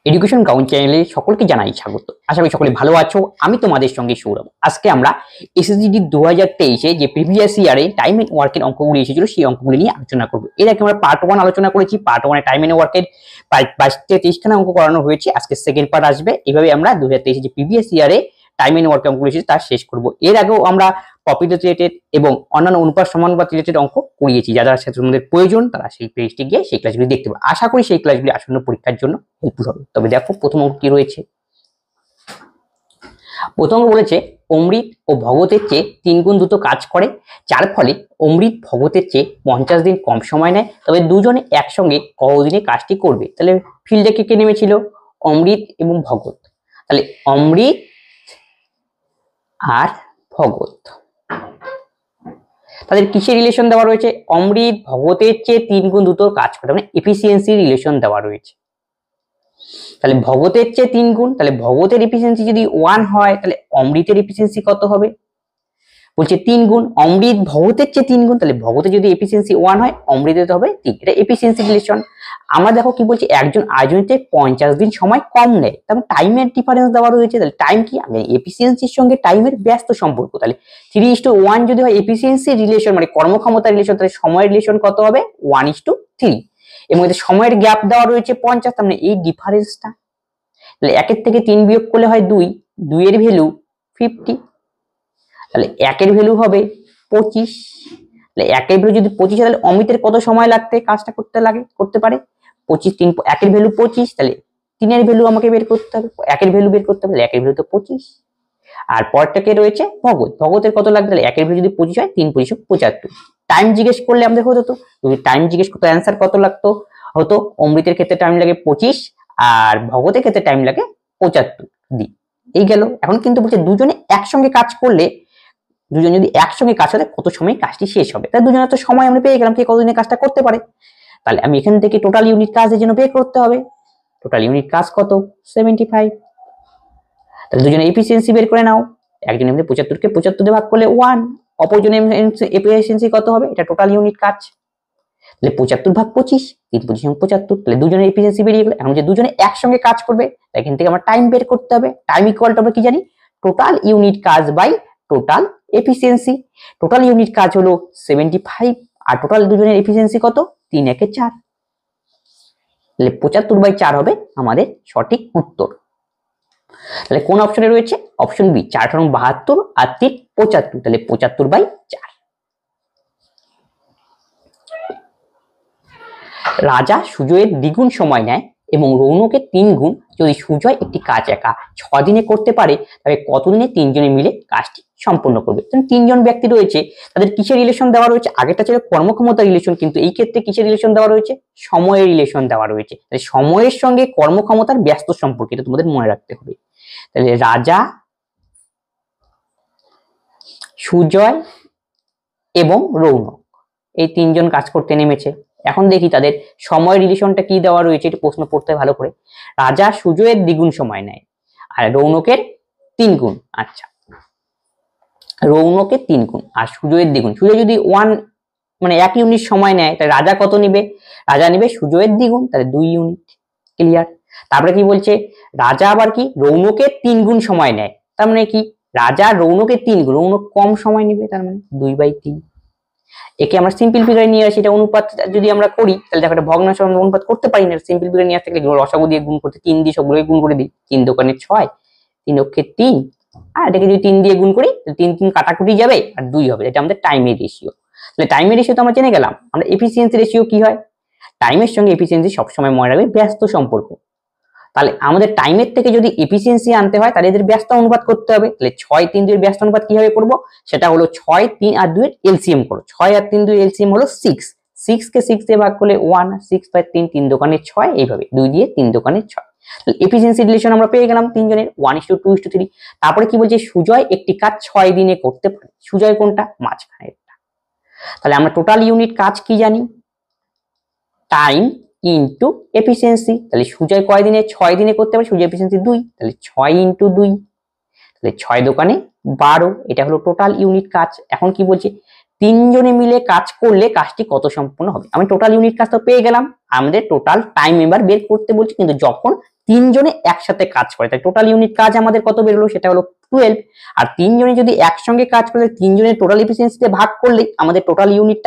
Education ground চ্যানেলে সকলকে জানাই স্বাগত। আশা করি সকলে ভালো আছো। আমি তোমাদের সঙ্গে সৌরভ। আজকে আমরা এসএসসিডি 2023-এ যে প্রিভিয়াস ইয়ারে টাইম এন্ড ওয়ার্কের অঙ্কগুলি এসেছিল সেই অঙ্কগুলি নিয়ে আলোচনা করব। এর আগে আমরা পার্ট 1 আলোচনা করেছি। পার্ট 1 এ টাইম এন্ড ওয়ার্কের প্রায় 22-23খানা অঙ্ক করানো হয়েছে। আজকে সেকেন্ড পার্ট আসবে। এভাবে আমরা 2023-এ যে প্রিভিয়াস ইয়ারে টাইম এন্ড ওয়ার্ক অঙ্কগুলি এসেছে তা শেষ করব। এর আগেও আমরা প্রফিট রিলেটেড এবং অন্যান্য অনুপাত সমানুপাত রিলেটেড অঙ্ক করিয়েছি। যারা তোমাদের প্রয়োজন তারা সেই পেজটি গিয়ে সেই ক্লাসগুলি দেখতে পাবে। আশা করি সেই ক্লাসগুলি আসন্ন পরীক্ষার জন্য হেল্পফুল হবে। তবে দেখো প্রথম অঙ্ক কি রয়েছে। প্রথম বলেছে অমৃত ও ভগতের চেয়ে 3 গুণ দ্রুত কাজ করে, যার ফলে অমৃত ভগতের চেয়ে 50 দিন কম সময় নেয়। তবে দুজনে একসঙ্গে কতদিনে কাজটি করবে? তাহলে ফিল্ডে কে কে নেমেছিল? অমৃত এবং ভগত। তাহলে অমৃত আর ভগত তাদের কিসের রিলেশন দেওয়া রয়েছে? অমৃত ভগতের চেয়ে 3 গুণ দ্রুত কাজ করে, মানে এফিসিয়েন্সি রিলেশন দেওয়া রয়েছে। তাহলে ভগতের চেয়ে 3 গুণ, তাহলে ভগতের এফিসিয়েন্সি যদি 1 হয় তাহলে অমৃতের এফিসিয়েন্সি কত হবে? বলছে 3 গুণ। অমৃত ভগতের চেয়ে 3 গুণ, তাহলে ভগতের যদি এফিসিয়েন্সি 1 হয় অমৃতের হবে 3। এটা এফিসিয়েন্সি রিলেশন। আমরা দেখো কি বলছি, একজন আরেকজনের চেয়ে 50 দিন সময় কম নেয়, তাহলে টাইমের ডিফারেন্স দেওয়া রয়েছে। তাহলে টাইম কি? আমি এফিসিয়েন্সির সঙ্গে টাইমের ব্যস্ত সম্পর্ক। তাহলে 3:1 যদি হয় এফিসিয়েন্সি রিলেশন, মানে কর্মক্ষমতা রিলেশন, তাহলে সময়ের রিলেশন কত হবে? 1:3। এর মধ্যে সময়ের গ্যাপ দেওয়া রয়েছে 50, তার মানে এই ডিফারেন্সটা। তাহলে 1 থেকে 3 বিয়োগ করলে হয় 2, 2 এর ভ্যালু 50, তাহলে 1 এর ভ্যালু হবে 25। তাহলে 1 এর ভ্যালু যদি 25 হয় তাহলে অমিতের কত সময় লাগতে কাজটা করতে পারে? 25, 3 1 এর ভ্যালু 25, তাহলে 3 এর ভ্যালু আমাকে বের করতে হবে, 1 এর ভ্যালু বের করতে হবে। 1 এর ভ্যালু তো 25। আর পরটাকে রয়েছে ভগতের কত লাগবে? তাহলে 1 এর ভ্যালু যদি 25 হয় 3 25 75। টাইম জিজ্ঞেস করলে আমাদের হতো, যদি টাইম জিজ্ঞেস করতে অ্যান্সার কত লাগতো হতো? অমৃতের ক্ষেত্রে টাইম লাগে 25 আর ভগতের ক্ষেত্রে টাইম লাগে 75 দিন। এই গেল। এখন কিন্তু বলছে দুজনে একসঙ্গে কাজ করলে, দুজন যদি একসঙ্গে কাজ করে কত সময় কাজটি শেষ হবে? তাই দুজনের তো সময় আমরা পেয়ে গেলাম কে কতদিনে কাজটা করতে পারে। তাহলে আমি এখান থেকে টোটাল ইউনিট কাজের জন্য বের করতে হবে। টোটাল ইউনিট কাজ কত? 75। তাহলে দুজনে এফিসিয়েন্সি বের করে নাও। একজন এমনি 75 কে 75 দিয়ে ভাগ করলে 1, অপরজনের এফিসিয়েন্সি কত হবে? এটা টোটাল ইউনিট কাজ। তাহলে 75 ভাগ 25, 3 25 75। তাহলে দুজনের এফিসিয়েন্সি বেরিয়ে গেল। এখন যে দুজনে একসঙ্গে কাজ করবে এখান থেকে আমার টাইম বের করতে হবে। টাইম ইকুয়াল টু আমরা কি জানি? টোটাল ইউনিট কাজ by total efficiency. Total unit কাজ হলো 75 আর টোটাল দুজনের এফিসিয়েন্সি কত? 3 1 4। তাহলে 75/4 হবে আমাদের সঠিক উত্তর। তাহলে কোন অপশনে রয়েছে? অপশন বি, 4 72 আর 3 75। তাহলে 75/4। রাজা সুজয়ের দ্বিগুণ সময় নেয় এবং রৌনকের 3 গুণ। যদি সুজয় একটি কাজ একা 6 দিনে করতে পারে তবে কতদিনে 3 জনে মিলে কাজটি সম্পন্ন করবে? 3 জন ব্যক্তি রয়েছে, তাদের কিসের রিলেশন দেওয়া রয়েছে? আগেরটা ছিল কর্মক্ষমতা রিলেশন, কিন্তু এই ক্ষেত্রে কিসের রিলেশন দেওয়া রয়েছে? সময়ের রিলেশন দেওয়া রয়েছে। তাহলে সময়ের সঙ্গে কর্মক্ষমতার ব্যস্ত সম্পর্ক, এটা তোমাদের মনে রাখতে হবে। তাহলে রাজা, সুজয় এবং রৌনক এই 3 জন কাজ করতে নেমেছে। এখন দেখি তাদের সময়ের রিলেশনটা কি দেওয়া রয়েছে, এটা প্রশ্ন পড়তে ভালো করে। রাজা সুজয়ের দ্বিগুণ সময় নেয় আর রৌনকের 3 গুণ। আচ্ছা, রৌনকের 3 গুণ আর সুজয়ের দ্বিগুণ। সুজয় যদি 1 মানে 1 ইউনিট সময় নেয় তাহলে রাজা কত নেবে? রাজা নেবে সুজয়ের দ্বিগুণ, তাহলে 2 ইউনিট। ক্লিয়ার? তারপরে কি বলছে? রাজা আবার কি রৌনকের 3 গুণ সময় নেয়, তার মানে কি রাজা রৌনকের 3 গুণ, রৌনক কম সময় নেবে, তার মানে 2/3। একে আমরা সিম্পল ফিগারে নিয়ে আসি। এটা অনুপাত যদি আমরা করি তাহলে দেখো এটা ভগ্নাংশ অনুপাত করতে পারি না। সিম্পল ফিগারে নিয়ে আসতে গেলে লসাগু দিয়ে গুণ করতে 3 দিয়ে সবগুলোকে গুণ করে দিই। 3 দোকানে 6, 3 অক্ষে 3, আর এটাকে যদি 3 দিয়ে গুণ করি তাহলে 3 3 কাটাকুটি যাবে আর 2 হবে। এটা আমাদের টাইমের রেশিও। তাহলে টাইমের রেশিও তো আমরা জেনে গেলাম। আমরা এফিসিয়েন্সি রেশিও কি হয়? টাইমের সঙ্গে এফিসিয়েন্সি সবসময় মনে রাখবে ব্যস্ত সম্পর্ক। তাহলে আমাদের টাইমের থেকে যদি এফিসিয়েন্সি আনতে হয় তাহলে এদের ব্যস্ত অনুপাত করতে হবে। তাহলে 6 3 2 এর ব্যস্ত অনুপাত কিভাবে করব? সেটা হলো 6 3 আর 2 এর এলসিএম করো। 6 আর 3 2 এর এলসিএম হলো 6, 6 কে 6 দিয়ে ভাগ করলে 1, 6/3, 3 দোকানে 6, এইভাবে 2 দিয়ে 3 দোকানে 6। তাহলে এফিসিয়েন্সি রিলেশন আমরা পেয়ে গেলাম 3 জনের 1:2:3। তারপরে কি বলছে? সুজয় একটি কাজ 6 দিনে করতে পারে। সুজয় কোনটা? মাঝখানেরটা। তাহলে আমরা টোটাল ইউনিট কাজ কি জানি? Time into efficiency. তাহলে সুজয় কয় দিনে? 6 দিনে করতে পারে, সুজয় এফিসিয়েন্সি 2, তাহলে 6 × 2, তাহলে 6 দোকানে 12। এটা হলো টোটাল ইউনিট কাজ। এখন কি বলছে? তিনজনে মিলে কাজ করলে কাজটি কত সম্পূর্ণ হবে। আমি টোটাল ইউনিট কাজ তো পেয়ে গেলাম, আমাদের টোটাল টাইম এবার বের করতে বলছি, কিন্তু যখন তিনজনে একসাথে কাজ করে তাই টোটাল ইউনিট কাজ আমাদের কত বেরোলো, সেটা হলো 12। আর তিনজনে যদি একসঙ্গে কাজ করে তিনজনের টোটাল এফিসিয়েন্সিতে ভাগ করলেই আমাদের টোটাল ইউনিট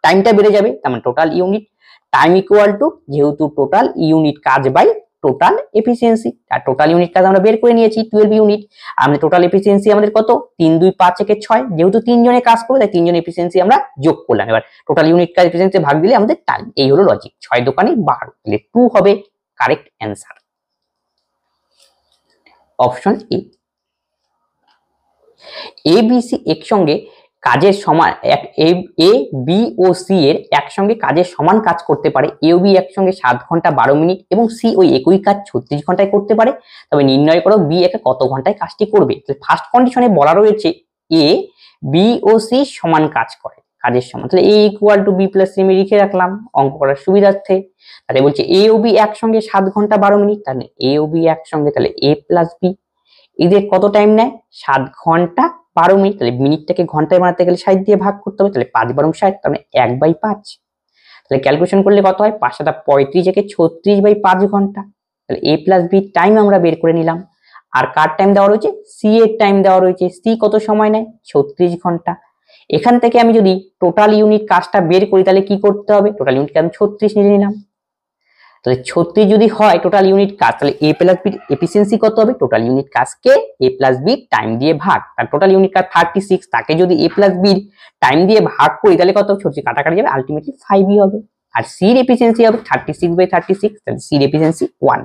টাইমটা বেড়ে যাবে। তার মানে total unit time equal to, যেহেতু টোটাল ইউনিট কাজ বাই টোটাল এফিসিয়েন্সি, আর টোটাল ইউনিট কাজ আমরা বের করে নিয়েছি 12 ইউনিট। আমাদের টোটাল এফিসিয়েন্সি আমাদের কত, 3 2 5 1 6, যেহেতু তিনজনে কাজ করবে তাই তিনজনের এফিসিয়েন্সি আমরা যোগ করলাম। এবার টোটাল ইউনিট কাজ এফিসিয়েন্সি ভাগ দিলে আমাদের টাইম, এই হলো লজিক। 6 দোকানে 12, তাহলে 2 হবে correct answer, option A. A B C একসঙ্গে কাজের সমান, এ বি ও সি এর একসঙ্গে কাজের সমান কাজ করতে পারে। এ ও বি একসঙ্গে 7 ঘন্টা 12 মিনিট এবং সি ওই একই কাজ 36 ঘন্টায় করতে পারে, তবে নির্ণয় করো বি একা কত ঘন্টায় কাজটি করবে। ফার্স্ট কন্ডিশনে বলা রয়েছে এ বি ও সি সমান কাজ করে, কাজের সমান, তাহলে A equal to B plus C আমি লিখে রাখলাম অঙ্ক করার সুবিধার্থে। তাহলে বলছে এ ও বি একসঙ্গে 7 ঘন্টা 12 মিনিট, তাহলে এ ও বি একসঙ্গে, তাহলে এ প্লাস বি এদের কত টাইম নেয়, 7 ঘন্টা 12 মিনিট, তাহলে মিনিটটাকে ঘন্টায় বানাতে গেলে 60 দিয়ে ভাগ করতে হবে, তাহলে 5 12 60, তাহলে 1/5। তাহলে ক্যালকুলেশন করলে কত হয়, 5 7 35 একে 36/5 ঘন্টা। তাহলে এ প্লাস বি টাইম আমরা বের করে নিলাম। আর কার টাইম দেওয়া রয়েছে, সি এর টাইম দেওয়া রয়েছে, সি কত সময় নেয়, 36 ঘন্টা। এখান থেকে আমি যদি টোটাল ইউনিট কাজটা বের করি তাহলে কি করতে হবে, টোটাল ইউনিট কাজ 36 নিয়ে নিলাম, তাহলে 36 যদি হয় টোটাল ইউনিট কাজ, তাহলে এ প্লাস বির এফিসিয়েন্সি কত হবে, টোটাল ইউনিট কাজকে এ প্লাস বি টাইম দিয়ে ভাগ, তার টোটাল ইউনিট কাজ 36, তাকে যদি এ প্লাস বির টাইম দিয়ে ভাগ করি তাহলে কত, 36 কাটাকাটি যাবে, আলটিমেটলি 5ই হবে। আর সি এর এফিসিয়েন্সি হবে 36/36, তাহলে সি এর এফিসিয়েন্সি 1।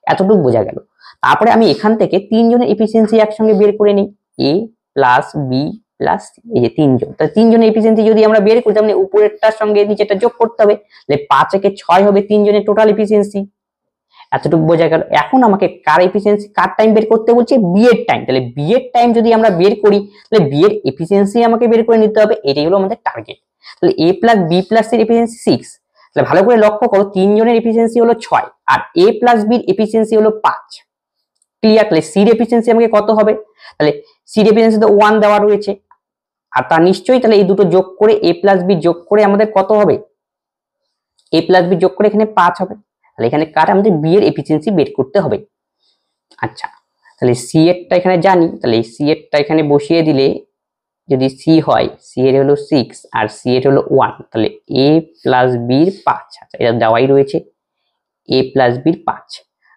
এতটুকু বোঝা গেল। তারপরে আমি এখান থেকে তিনজনের এফিসিয়েন্সি একসঙ্গে বের করে নিই, এ প্লাস বি প্লাস এই যে তিনজন, তাহলে তিনজনের এফিসিয়েন্সি যদি আমরা বের করি তাহলে উপরেরটার সঙ্গে নিচেরটা যোগ করতে হবে, তাহলে 5 একে 6 হবে তিনজনের টোটাল এফিসিয়েন্সি। এতটুকু বোঝা গেল। এখন আমাকে কার এফিসিয়েন্সি, কার টাইম বের করতে বলছে, বি এর টাইম, তাহলে বি এর টাইম যদি আমরা বের করি তাহলে বি এর এফিসিয়েন্সি আমাকে বের করে নিতে হবে, এটাই হলো আমাদের টার্গেট। তাহলে এ প্লাস বি প্লাস এর এফিসিয়েন্সি 6, তাহলে ভালো করে লক্ষ্য করো তিনজনের এফিসিয়েন্সি হলো 6 আর এ প্লাস বির এফিসিয়েন্সি হলো 5, ক্লিয়ার। তাহলে সি এর এফিসিয়েন্সি আমাকে কত হবে, তাহলে সি এর এফিসিয়েন্সি তো 1 দেওয়া রয়েছে, আর তার নিশ্চয়ই তাহলে এই দুটো যোগ করে এ প্লাস বি যোগ করে আমাদের কত হবে, এ প্লাস বি যোগ করে এখানে 5 হবে, তাহলে এখানে কার আমাদের বি এর এফিসিয়েন্সি বের করতে হবে। আচ্ছা, তাহলে সি এরটা এখানে জানি, তাহলে সি এরটা এখানে বসিয়ে দিলে যদি সি হয়, সি এর হলো 6 আর সি এর হলো 1, তাহলে এ প্লাস বির 5, আচ্ছা এটা দেওয়াই রয়েছে এ প্লাস বির 5।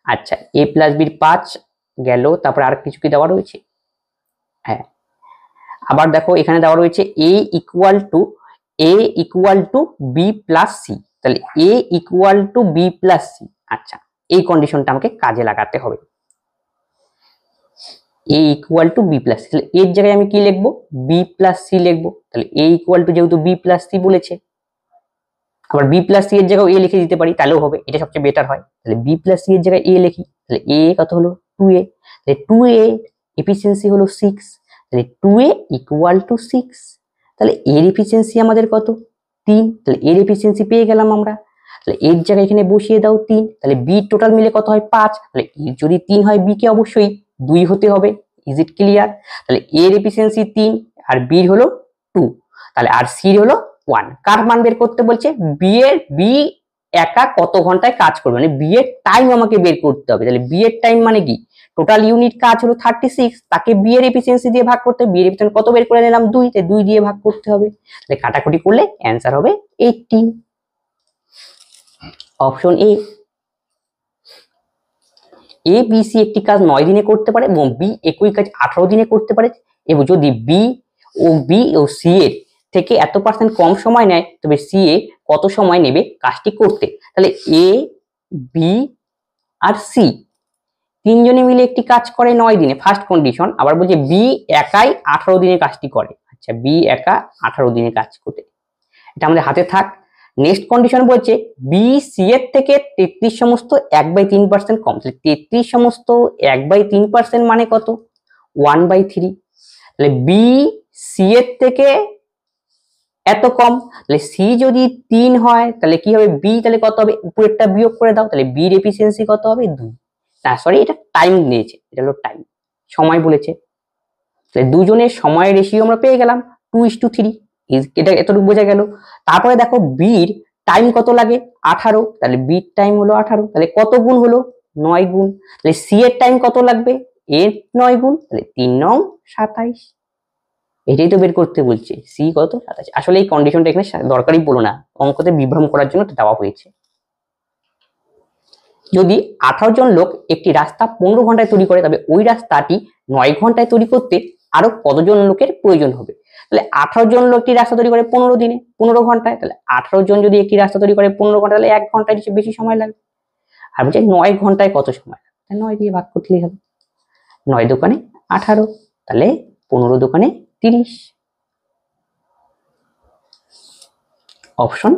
আচ্ছা এ প্লাস বির 5 গেল, তারপরে আর কিছু কি দেওয়া রয়েছে, হ্যাঁ আবার দেখো এখানে দেওয়া রয়েছে A equal to B plus C, তাহলে A equal to B plus C. আচ্ছা এই কন্ডিশনটা আমাকে কাজে লাগাতে হবে, A equal to B plus C, তাহলে এর জায়গায় আমি কি লিখবো, বি প্লাস সি লিখবো, তাহলে এ ইকুয়াল টু যেহেতু বি প্লাস সি বলেছে, আবার বি প্লাস সি এর জায়গায় এ লিখে দিতে পারি তাহলেও হবে, এটা সবচেয়ে বেটার হয়। তাহলে বি প্লাস সি এর জায়গায় এ লিখি, তাহলে এ কত হলো 2a, তাহলে 2a এফিসিয়েন্সি হলো 6, তাহলে 2a ইকুয়াল টু 6, তাহলে এর এফিসিয়েন্সি আমাদের কত 3, তাহলে এর এফিসিয়েন্সি পেয়ে গেলাম আমরা, তাহলে এর জায়গায় এখানে বসিয়ে দাও 3, তাহলে বি টোটাল মিলে কত হয় 5, তাহলে এর যদি 3 হয় বি কে অবশ্যই 2 হতে হবে, ইজ ইট ক্লিয়ার। তাহলে এর এফিসিয়েন্সি 3 আর বি হলো 2, তাহলে আর সি হলো 1। কার মান বের করতে বলছে, বি একা কত ঘন্টায় কাজ করবে, মানে বি এর টাইম আমাকে বের করতে হবে। তাহলে বি এর টাইম মানে কি, টোটাল ইউনিট কাজ হলো 36, তাকে বি এর এফিসিয়েন্সি দিয়ে ভাগ করতে হবে, বি এর এফিসিয়েন্সি কত বের করে নিলাম 2, তাই 2 দিয়ে ভাগ করতে হবে, তাহলে কাটাকুটি করলে অ্যান্সার হবে 18, option A. A B C একটি কাজ 9 দিনে করতে পারে এবং বি একই কাজ 18 দিনে করতে পারে, এবং যদি বি ও সি এর থেকে এত % কম সময় নেয় তবে সি এ কত সময় নেবে কাজটি করতে। তাহলে এ বি আর সি তিনজনে মিলে একটি কাজ করে 9 দিনে, ফার্স্ট কন্ডিশন। আবার বলছে বি একাই 18 দিনে কাজটি করে, আচ্ছা বি একা 18 দিনে কাজ করতে, এটা আমাদের হাতে থাক। নেক্সট কন্ডিশন বলছে বি সি এর থেকে 33 সমস্ত 1/3% কম, তাহলে 33 সমস্ত 1/3% মানে কত 1/3, তাহলে বি সি এর থেকে এত কম, তাহলে সি যদি 3 হয় তাহলে কি হবে, বি তাহলে কত হবে, উপরেরটা বিয়োগ করে দাও, তাহলে বি এর এফিসিয়েন্সি কত হবে 2, না সরি এটা টাইম নিয়েছে, এটা হলো টাইম, সময় বলেছে, তাহলে দুজনের সময়ের রেশিও আমরা পেয়ে গেলাম 2:3, এটা এতটুকু বোঝা গেল। তারপরে দেখো বির টাইম কত লাগে 18, তাহলে বির টাইম হলো 18, তাহলে কত গুণ হলো 9 গুণ। তাহলে সি এর টাইম কত লাগবে এর 9 গুণ, তাহলে 3 9 27। এটাই তো বের করতে বলছে, সি কত 27। আসলে এই কন্ডিশনটা এখানে দরকারই পড়লো না, অঙ্কতে বিভ্রম করার জন্য দেওয়া হয়েছে। যদি 18 জন লোক একটি রাস্তা 15 ঘন্টায় তৈরি করে, তবে ওই রাস্তাটি 9 ঘন্টায় তৈরি করতে আরো কতজন লোকের প্রয়োজন হবে? তাহলে 18 জন লোক একটি রাস্তা তৈরি করে 15 দিনে 15 ঘন্টায়, তাহলে 18 জন যদি একটি রাস্তা তৈরি করে 15 ঘন্টা, তাহলে 1 ঘন্টায় বেশি সময় লাগবে। আর বলছে 9 ঘন্টায় কত সময় লাগবে, 9 দিয়ে ভাগ করলেই হবে। 9 দোকানে 18, তাহলে 15 দোকানে 30। অপশন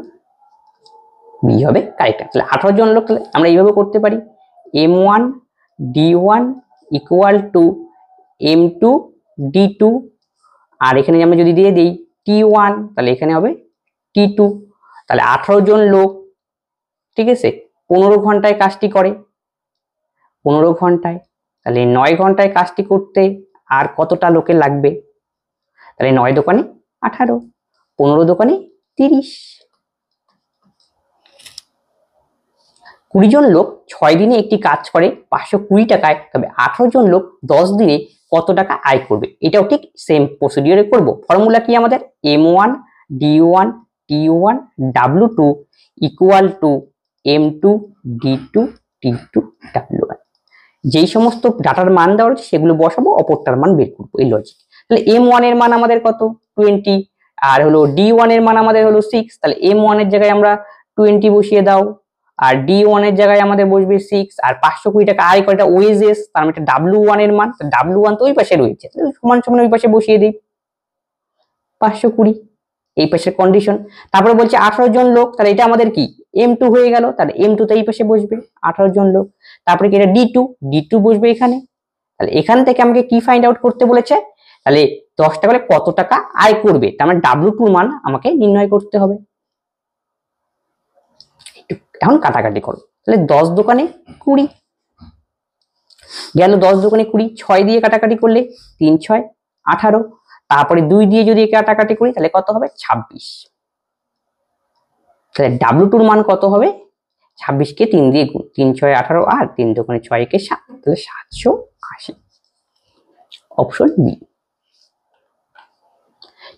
বি হবে কারেক্ট। তাহলে 18 জন লোক, তাহলে আমরা এইভাবে করতে পারি m1 d1 equal to m2 d2, আর এখানে আমরা যদি দিয়ে দিই t1, তাহলে এখানে হবে t2। তাহলে 18 জন লোক, ঠিক আছে, 15 ঘন্টায় কাজটি করে, 15 ঘন্টায়, তাহলে 9 ঘন্টায় কাজটি করতে আর কতটা লোকের লাগবে? তাহলে 9 দোকানে 18, 15 দোকানে 30। 20 জন লোক 6 দিনে একটি কাজ করে 520 টাকায়, তবে 18 জন লোক 10 দিনে কত টাকা আয় করবে? এটাও ঠিক সেম প্রসিডিওরে করব। ফর্মুলা কি আমাদের? m1 d1 t1 w2 equal to m2 d2 t2 w1। যেই সমস্ত ডাটার মান দেওয়া রয়েছে সেগুলো বসাবো, অপরটার মান বের করবো, এই লজিক। তাহলে m1 এর মান আমাদের কত 20, আর হলো d1 এর মান আমাদের হলো 6, তাহলে m1 এর জায়গায় আমরা 20 বসিয়ে দাও, আর d1 এর জায়গায় আমাদের বসবে 6, আর 520 টাকা আয় করে, এটা ওয়েজেস, তার মানে এটা w1 এর মান, w1 তো ওই পাশে রয়েছে, সমান সমান ওই পাশে বসিয়ে দিই 520, এই পাশের কন্ডিশন। তারপরে বলছে 18 জন লোক, তাহলে এটা আমাদের কি m2 হয়ে গেল, তাহলে m2 তো এই পাশে বসবে 18 জন লোক। তারপরে কি এটা d2 বসবে এখানে। তাহলে এখান থেকে আমাকে কি ফাইন্ড আউট করতে বলেছে? তাহলে 10 টাকা হলে কত টাকা আয় করবে, তার মানে w2 মান আমাকে নির্ণয় করতে হবে। এখন কাটাকাটি করো, তাহলে 10 দোকানে 20 গেল, 10 দোকানে 20, 6 দিয়ে কাটাকাটি করলে 3 6 18, তারপরে 2 দিয়ে যদি কাটাকাটি করি তাহলে কত হবে 26। তাহলে w2 মান কত হবে? 26 কে 3 দিয়ে গুণ, 3 6 18, আর 3 দোকানে 6 কে 7, তাহলে 780। Option B.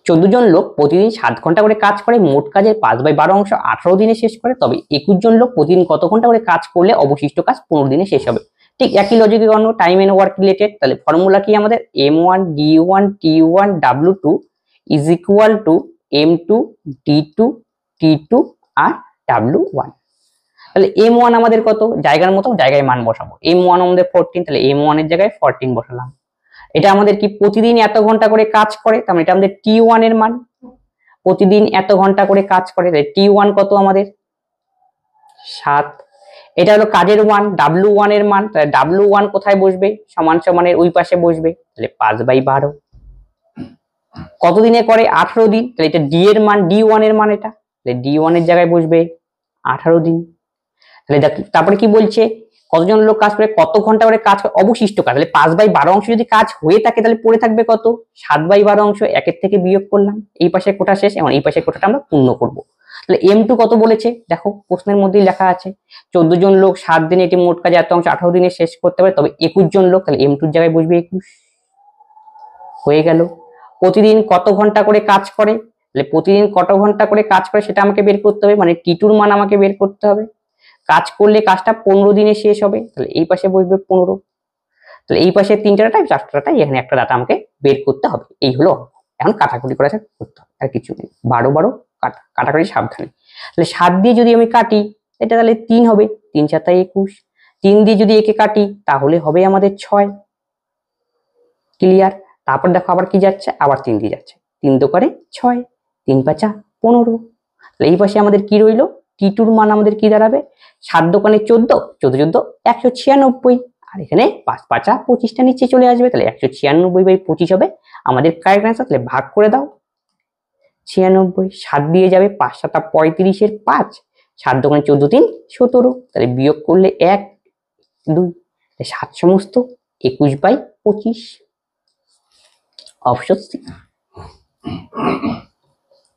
14 জন লোক প্রতিদিন 7 ঘন্টা করে কাজ করে, মোট কাজের 5/12 অংশ 18 দিনে শেষ করে, তবে 21 জন লোক প্রতিদিন কত ঘন্টা করে কাজ করলে অবশিষ্ট কাজ 15 দিনে শেষ হবে? ঠিক একই লজিকে গণ্য, টাইম এন্ড ওয়ার্ক রিলেটেড। তাহলে ফর্মুলা কি আমাদের? m1 d1 t1 w2 is equal to m2 d2 t2 R w1। তাহলে m1 আমাদের কত, জায়গার মতো জায়গায় মান বসাবো। m1 আমাদের 14, তাহলে m1 এর জায়গায় 14 বসালাম। এটা আমাদের কি প্রতিদিন এত ঘন্টা করে কাজ করে, তার মানে এটা আমাদের t1 এর মান, প্রতিদিন এত ঘন্টা করে কাজ করে, তাহলে t1 কত আমাদের 7। এটা হলো কাজের ওয়ান, w1 এর মান, তাহলে w1 কোথায় বসবে? সমান সমানের ওই পাশে বসবে, তাহলে 5/12। কতদিনে করে? 18 দিন, তাহলে এটা d এর মান, d1 এর মান এটা, তাহলে d1 এর জায়গায় বসবে 18 দিন। তাহলে তারপরে কি বলছে? কতজন লোক কাজ করে, কত ঘন্টা করে কাজ করে, অবশিষ্ট কাজ, তাহলে 5/12 অংশ যদি কাজ হয়ে থাকে তাহলে পড়ে থাকবে কত? 7/12 অংশ, একের থেকে বিয়োগ করলাম, এই পাশে কোটা শেষ, এবং এই পাশে কোটাটা আমরা পূর্ণ করব। তাহলে m2 কত বলেছে দেখো, প্রশ্নের মধ্যেই লেখা আছে, 14 জন লোক 7 দিনে এটি মোট কাজ এত অংশ 18 দিনে শেষ করতে পারে, তবে 21 জন লোক, তাহলে m2 এর জায়গায় বসবে 21, হয়ে গেল। প্রতিদিন কত ঘন্টা করে কাজ করে, তাহলে প্রতিদিন কত ঘন্টা করে কাজ করে সেটা আমাকে বের করতে হবে, মানে t2 এর মান আমাকে বের করতে হবে। কাজ করলে কাজটা 15 দিনে শেষ হবে, তাহলে এই পাশে বসবে 15, তাহলে এই পাশে 3টা ডাটা, 4টা ডাটা, এখানে একটা ডাটা আমাকে বের করতে হবে। এই হলো এখন কাটাকুটি করা করতে হবে, আর কিছু নেই। 12 কাটাকাটি সাবধানে। তাহলে 7 দিয়ে যদি আমি কাটি এটা, তাহলে 3 হবে, 3 7 21, 3 দিয়ে যদি একে কাটি তাহলে হবে আমাদের 6। ক্লিয়ার? তারপর দেখো আবার কি যাচ্ছে, আবার 3 দিয়ে যাচ্ছে, 3 দোকানে 6, 3 5 15, তাহলে এই পাশে আমাদের কি রইলো? t2 এর মান আমাদের কি দাঁড়াবে? 7 দোকানে 14, 14 196, আর এখানে 5 5 25টা নিচে চলে আসবে, তাহলে 196/25 হবে আমাদের কারেক্ট অ্যান্সার। তাহলে ভাগ করে দাও 96, 7 দিয়ে যাবে, 5 7 35 এর 5, 7 দোকানে 14 3 17, তাহলে বিয়োগ করলে 1 2, 7 সমস্ত 21/25। Option C.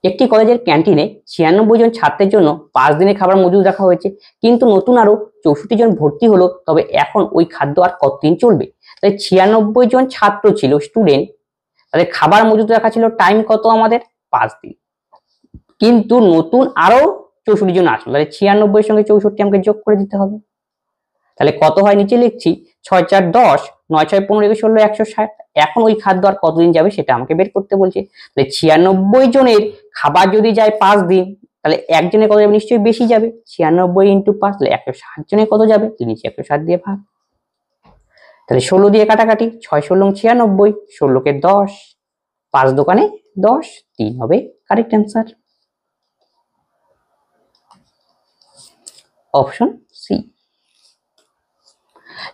একটি কলেজের ক্যান্টিনে 96 জন ছাত্রের জন্য 5 দিনের খাবার মজুদ রাখা হয়েছে, কিন্তু নতুন আরো 64 জন ভর্তি হলো, তবে এখন ওই খাদ্য আর কতদিন চলবে? তাই 96 জন ছাত্র ছিল, স্টুডেন্ট, তাদের খাবার মজুদ রাখা ছিল, টাইম কত আমাদের? 5 দিন। কিন্তু নতুন আরো 64 জন আসলো, তাহলে 96 এর সঙ্গে 64 আমাকে যোগ করে দিতে হবে। তাহলে কত হয় নিচে লিখছি, 6 4 10, 9 6 15 16 160। এখন ওই খাদ্য আর কতদিন যাবে সেটা আমাকে বের করতে বলছে। তাহলে 96 জনের খাবার যদি যায় 5 দিন, তাহলে একজনের কত যাবে? নিশ্চয়ই বেশি যাবে। 96 ইন্টু 5, তাহলে 160 জনের কত যাবে? নিচে 160 দিয়ে ভাগ। তাহলে 16 দিয়ে কাটাকাটি, 6 16 96, 16 কে 10, 5 দোকানে 10, 3 হবে কারেক্ট অ্যান্সার। Option C.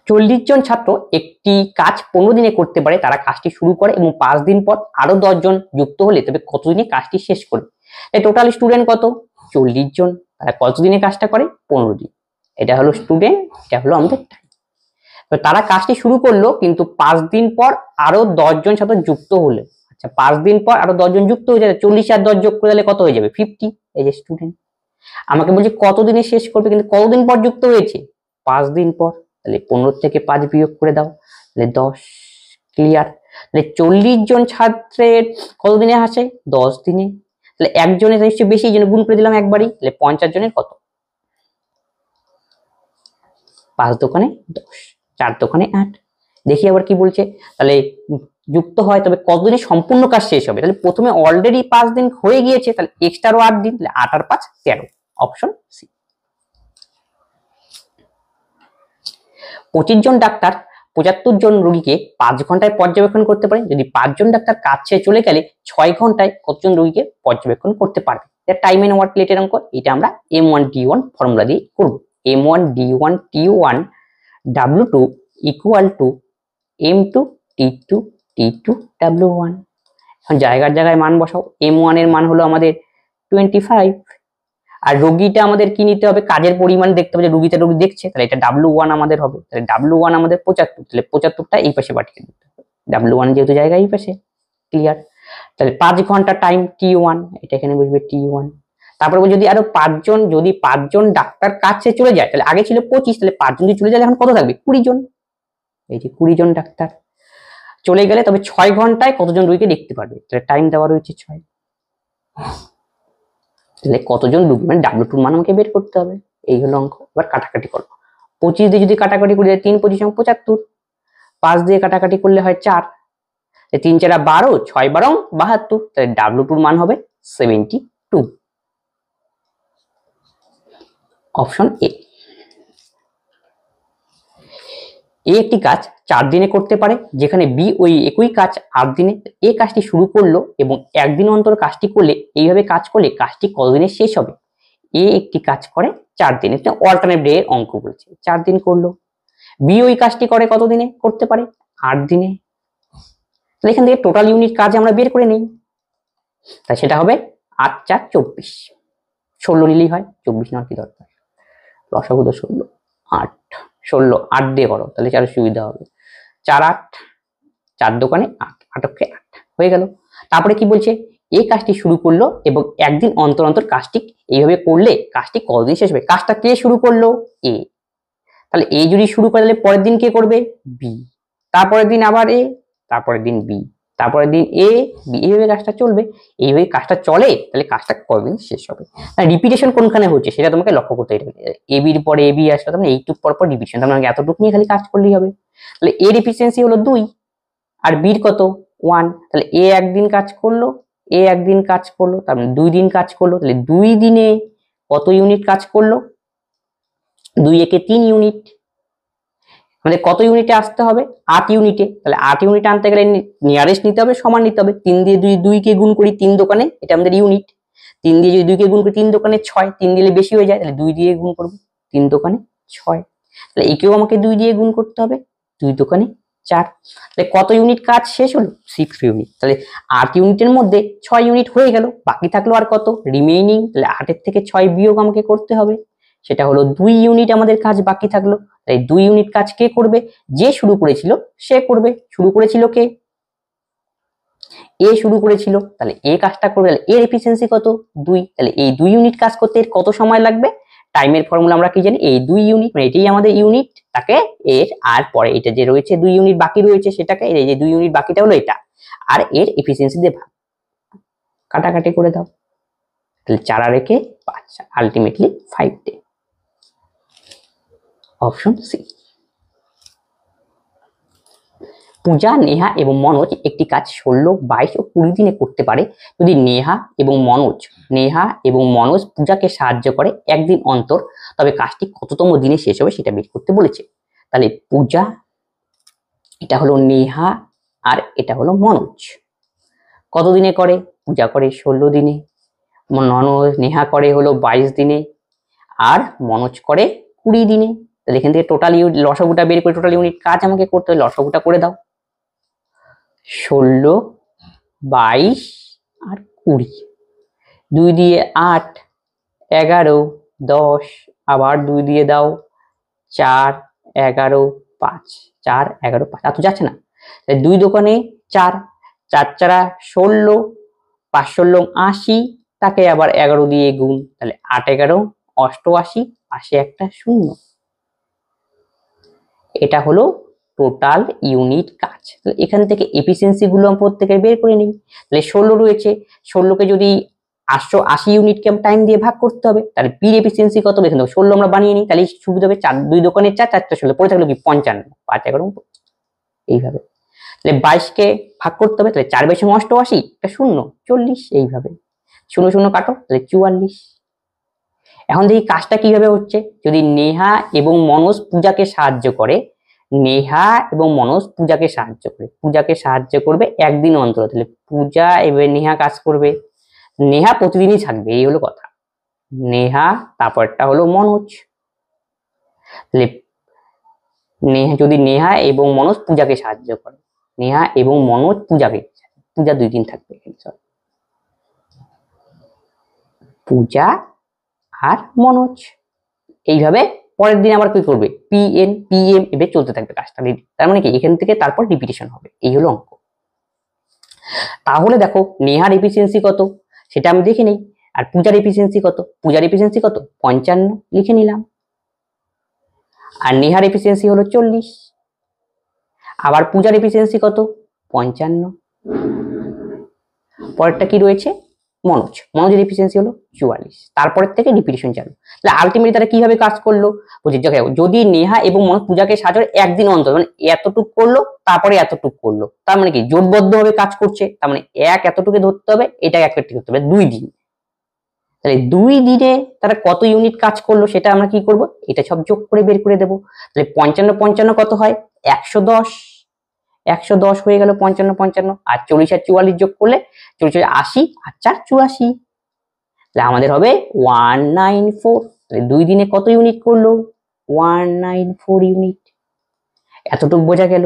40 জন ছাত্র একটি কাজ 15 দিনে করতে পারে, তারা কাজটি শুরু করে এবং 5 দিন পর আরো 10 জন যুক্ত হলে তবে কতদিনে কাজটি শেষ করবে? টোটাল স্টুডেন্ট কত? 40 জন, তারা কতদিনে কাজটা করে? 15 দিন। এটা হলো স্টুডেন্ট, এটা হলো আমাদের টাইম। তো তারা কাজটি শুরু করলো, কিন্তু 5 দিন পর আরো 10 জন ছাত্র যুক্ত হলে, আচ্ছা 5 দিন পর আরো 10 জন যুক্ত হয়ে যাবে, 40 আর 10 যোগ করে দিলে কত হয়ে যাবে? 50। এই যে স্টুডেন্ট আমাকে বলছে কতদিনে শেষ করবে, কিন্তু কতদিন পর যুক্ত হয়েছে? 5 দিন পর। তাহলে 15 থেকে 5 বিয়োগ করে দাও, তাহলে 10। ক্লিয়ার? তাহলে 40 জন ছাত্রের কতদিনে আসে? 10 দিনে। তাহলে একজনের নিশ্চয়ই বেশি, জন্য গুণ করে দিলাম একবারই, তাহলে 50 জনের কত? 5 দোকানে 10, 4 দোকানে 8। দেখি আবার কি বলছে। তাহলে যুক্ত হয়, তবে কতদিনে সম্পূর্ণ কাজ শেষ হবে? তাহলে প্রথমে অলরেডি 5 দিন হয়ে গিয়েছে, তাহলে এক্সট্রা আরো 8 দিন, তাহলে 8 আর 5 13। Option C. 25 জন ডাক্তার 75 জন রোগীকে 5 ঘন্টায় পর্যবেক্ষণ করতে পারে। যদি 5 জন ডাক্তার কাজ ছেড়ে চলে গেলে 6 ঘন্টায় কতজন রোগীকে পর্যবেক্ষণ করতে পারবে? এটা টাইম এন্ড ওয়ার্ক রিলেটেড অঙ্ক। এটা আমরা M1D1 ফর্মুলা দিয়ে করব। M1D1 T1 W2 equal to M2 T2 T2 W1। এখন জায়গার জায়গায় মান বসাও। M1 এর মান হলো আমাদের 25, আর রোগীটা আমাদের কি নিতে হবে? কাজের পরিমাণ দেখতে হবে, যে রোগী দেখছে, তাহলে এটা W1 আমাদের হবে। তাহলে W1 আমাদের 75, তাহলে 75টা এই পাশে পাঠিয়ে দিতে হবে। W1 যেহেতু জায়গা এই পাশে। ক্লিয়ার? তাহলে 5 ঘন্টা টাইম T1, এটা এখানে বসবে T1। তারপরে যদি আরো 5 জন, যদি 5 জন ডাক্তার কাছে চলে যায়, তাহলে আগে ছিল 25, তাহলে 5 জন যদি চলে যায় এখন কত থাকবে? 20 জন। এই যে 20 জন ডাক্তার চলে গেলে তবে 6 ঘন্টায় কতজন রোগীকে দেখতে পারবে? তাহলে টাইম দেওয়া রয়েছে 6। তাহলে কতজন রোগী, মানে W2 মান আমাকে বের করতে হবে। এই হলো অঙ্ক। এবার কাটাকাটি করো। 25 দিয়ে যদি কাটাকাটি করি, 3 25 75, 5 দিয়ে কাটাকাটি করলে হয় 4, 3 4 12, 6 12 72, তাহলে W2 মান হবে 72। Option A. এ একটি কাজ 4 দিনে করতে পারে, যেখানে বি ওই একই কাজ 8 দিনে। এ কাজটি শুরু করলো এবং একদিন অন্তর কাজটি করলে, এইভাবে কাজ করলে কাজটি কতদিনে শেষ হবে? এ একটি কাজ করে 4 দিনে, অল্টারনেট ডে এর অঙ্ক বলছে। 4 দিন করলো। বি ওই কাজটি করে কত দিনে করতে পারে? 8 দিনে। তাহলে এখান থেকে টোটাল ইউনিট কাজ আমরা বের করে নিই। তাই সেটা হবে 8 4 24, 16 নিলেই হয়, 24 নেওয়ার কি দরকার? লসাগু তো 16, 8 16 8 দিয়ে করো, তাহলে আরো সুবিধা হবে। 4 8, 4 দোকানে 8, 8 কে 8 হয়ে গেল। তারপরে কি বলছে? এই কাজটি শুরু করলো এবং একদিন অন্তর অন্তর কাজটি এইভাবে করলে কাজটি কতদিন শেষ হবে? কাজটা কে শুরু করলো? এ। তাহলে এ যদি শুরু করে, তাহলে পরের দিন কে করবে? বি। তারপরের দিন আবার এ, তারপরের দিন বি, তারপরের দিন এ বি, এইভাবে কাজটা চলবে। এইভাবে কাজটা চলে, তাহলে কাজটা কতদিন শেষ হবে? রিপিটেশন কোনখানে হচ্ছে সেটা তোমাকে লক্ষ্য করতে হবে। এ বির পরে এ বি আসলে তখন এইটুক পর পর রিপিটেশন, তোমাকে এতটুকু নিয়ে খালি কাজ করলেই হবে। তাহলে এর এফিসিয়েন্সি হলো 2 আর বির কত? 1। তাহলে এ একদিন কাজ করলো, এ একদিন কাজ করলো, তার মানে 2 দিন কাজ করলো। তাহলে 2 দিনে কত ইউনিট কাজ করলো? 2 একে 3 ইউনিট। আমাদের কত ইউনিটে আসতে হবে? 8 ইউনিটে। তাহলে 8 ইউনিট আনতে গেলে নিয়ারেস্ট নিতে হবে, সমান নিতে হবে। 3 দিয়ে 2 কে গুণ করি 3 দোকানে, এটা আমাদের ইউনিট। 3 দিয়ে যদি 2 কে গুণ করি 3 দোকানে 6, 3 দিলে বেশি হয়ে যায়, তাহলে 2 দিয়ে গুণ করব, 3 দোকানে 6। তাহলে একেও আমাকে 2 দিয়ে গুণ করতে হবে, 2 দোকানে 4। তাহলে কত ইউনিট কাজ শেষ হলো? 6 ইউনিট। তাহলে 8 ইউনিটের মধ্যে 6 ইউনিট হয়ে গেল, বাকি থাকলো আর কত? রিমেইনিং। তাহলে 8 এর থেকে 6 বিয়োগ আমাকে করতে হবে, সেটা হলো 2 ইউনিট আমাদের কাজ বাকি থাকলো। তাই 2 ইউনিট কাজ কে করবে? যে শুরু করেছিল সে করবে। শুরু করেছিল কে? এ শুরু করেছিল, তাহলে এ কাজটা করবে, তাহলে এর এফিসিয়েন্সি কত 2, তাহলে এই 2 ইউনিট কাজ করতে এর কত সময় লাগবে, টাইমের ফর্মুলা আমরা কি জানি, এই 2 ইউনিট মানে এটাই আমাদের ইউনিট, তাকে এর আর পরে এটা যে রয়েছে 2 ইউনিট বাকি রয়েছে সেটাকে এই যে 2 ইউনিট বাকিটা হলো এটা, আর এর এফিসিয়েন্সি দিয়ে ভাগ, কাটাকাটি করে দাও, তাহলে 4 আর একে 5, ultimately 5 day. Option C. Puja, Neha এবং মনোজ একটি কাজ 16, 22 ও 20 দিনে করতে পারে যদি নেহা এবং মনোজ পূজাকে সাহায্য করে একদিন অন্তর, তবে কাজটি কততম দিনে শেষ হবে সেটা বের করতে বলেছে। তাহলে পূজা, এটা হলো নেহা আর এটা হলো মনোজ, কত দিনে করে, পূজা করে 16 দিনে, নেহা করে হলো 22 দিনে, আর মনোজ করে 20 দিনে। তাহলে এখান থেকে টোটাল লসাগুটা বের করে টোটাল ইউনিট কাজ আমাকে করতে হবে, লসাগুটা করে দাও, 16, 22 আর 20, 2 দিয়ে 8, 11, 10, আবার 2 দিয়ে দাও 4, 11, 5, 4, 11, 5, আর তো যাচ্ছে না, 2 দোকানে 4, 4 4 16, 5 16 80, তাকে আবার 11 দিয়ে গুণ, তাহলে 8 11 88, পাশে একটা 0। এটা হলো টোটাল ইউনিট কাজ। তাহলে এখান থেকে এফিসিয়েন্সি গুলো আমরা প্রত্যেকের বের করে নিই। তাহলে 16 রয়েছে, 16কে যদি 880 ইউনিটকে টাইম দিয়ে ভাগ করতে হবে, তাহলে পির এফিসিয়েন্সি কত হবে, এখানে 16 আমরা বানিয়ে নিই, তাহলে সুবিধা হবে 4, 2 দোকানে 4, 4 16 পড়ে থাকলো কি 55, 5 11 এইভাবে। তাহলে 22কে ভাগ করতে হবে, তাহলে 4 22 88, এটা 0, 40, এইভাবে 0 0 কাটো, তাহলে 44। এখন দেখি কাজটা কিভাবে হচ্ছে, যদি নেহা এবং মনোজ পূজাকে সাহায্য করে, পূজাকে সাহায্য করবে একদিন অন্তর, তাহলে পূজা এবার নেহা কাজ করবে, নেহা প্রতিদিনই থাকবে, এই হলো কথা, নেহা তারপরটা হলো মনোজ, তাহলে যদি নেহা এবং মনোজ পূজাকে সাহায্য করে, নেহা এবং মনোজ পূজা 2 দিন থাকবে, পূজা আর মনোজ। এইভাবে পরের দিন আবার কি করবে, পিএম এভাবে চলতে থাকবে কাজটা, তার মানে কি এখান থেকে তারপর রিপিটেশন হবে, এই হলো অঙ্ক। তাহলে দেখো নেহার এফিসিয়েন্সি কত সেটা আমি দেখে নেই, আর পূজার এফিসিয়েন্সি কত, 55 লিখে নিলাম, আর নেহার এফিসিয়েন্সি হলো 40, আবার পূজার এফিসিয়েন্সি কত 55, পরেরটা কি রয়েছে মনোজের এফিসিয়েন্সি হলো 44, তারপরের থেকে রিপিটেশন চালু। তাহলে আলটিমেটলি তারা কিভাবে কাজ করলো, যদি নেহা এবং মনোজ পূজাকে সাহায্য একদিন অন্তর, মানে এতটুক করলো তারপরে এতটুক করলো, তার মানে কি জোটবদ্ধ ভাবে কাজ করছে, তার মানে এতটুকু ধরতে হবে, এটা একটু ধরতে হবে 2 দিন, তাহলে 2 দিনে তারা কত ইউনিট কাজ করলো সেটা আমরা কি করব, এটা সব যোগ করে বের করে দেব। তাহলে 55 55 কত হয় 110, 110 হয়ে গেল 55 55, আর 40 আর 44 যোগ করলে 40 80 আর 4 84, তাহলে আমাদের হবে 194। তাহলে 2 দিনে কত ইউনিট করলো 194 ইউনিট, এতটুকু বোঝা গেল।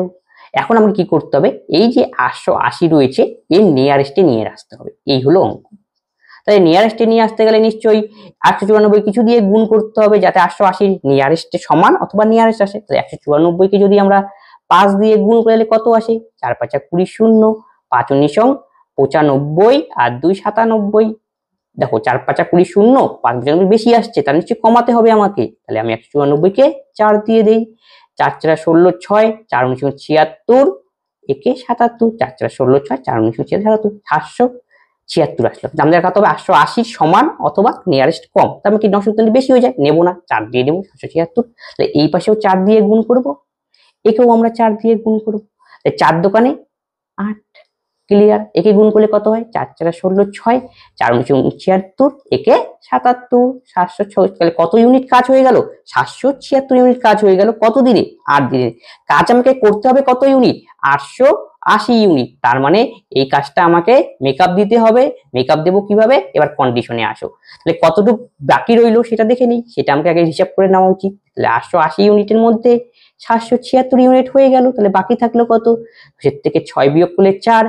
এখন আমাকে কি করতে হবে, এই যে 880 রয়েছে এর নিয়ারেস্টে নিয়ে আসতে হবে, এই হলো অঙ্ক। তাহলে নিয়ারেস্টে নিয়ে আসতে গেলে নিশ্চয়ই 894 কিছু দিয়ে গুণ করতে হবে যাতে 880 নিয়ারেস্টে সমান অথবা নিয়ারেস্ট আসে। তাহলে 194 কে যদি আমরা 5 দিয়ে গুণ করলে কত আসে, 4 5 20 0, 5 19 95 আর 2 97। দেখো 4 5 20 0, 5 95 বেশি আসছে, তার নিশ্চয়ই কমাতে হবে আমাকে, তাহলে আমি 194 কে 4 দিয়ে দেই, 4 4 16 6, 4 19 76, একে 77, 4 4 16 6, 4 19 77, 776 আসলো। আমাদের কত হবে 880 সমান অথবা নিয়ারেস্ট কম, তার মানে কি 970 বেশি হয়ে যায়, নেব না, 4 দিয়ে দেবো 776। তাহলে এই পাশেও 4 দিয়ে গুণ করব, একেও আমরা 4 দিয়ে গুণ করব, 4 দোকানে 8, ক্লিয়ার। একে গুণ করলে কত হয় 4 4 16 6, 4 19 76, একে 77, 706। তাহলে কত ইউনিট কাজ হয়ে গেল 776 ইউনিট কাজ হয়ে গেল কত দিনে 8 দিনে। কাজ আমাকে করতে হবে কত ইউনিট 880 ইউনিট, তার মানে এই কাজটা আমাকে মেকআপ দিতে হবে। মেকআপ দেবো কিভাবে, এবার কন্ডিশনে আসো। তাহলে কতটুকু বাকি রইলো সেটা দেখে নেই, সেটা আমাকে আগে হিসাব করে নেওয়া উচিত। তাহলে 880 ইউনিটের মধ্যে 776 ইউনিট হয়ে গেল, তাহলে বাকি থাকলো কত, সে থেকে 6 বিয়োগ করলে 4,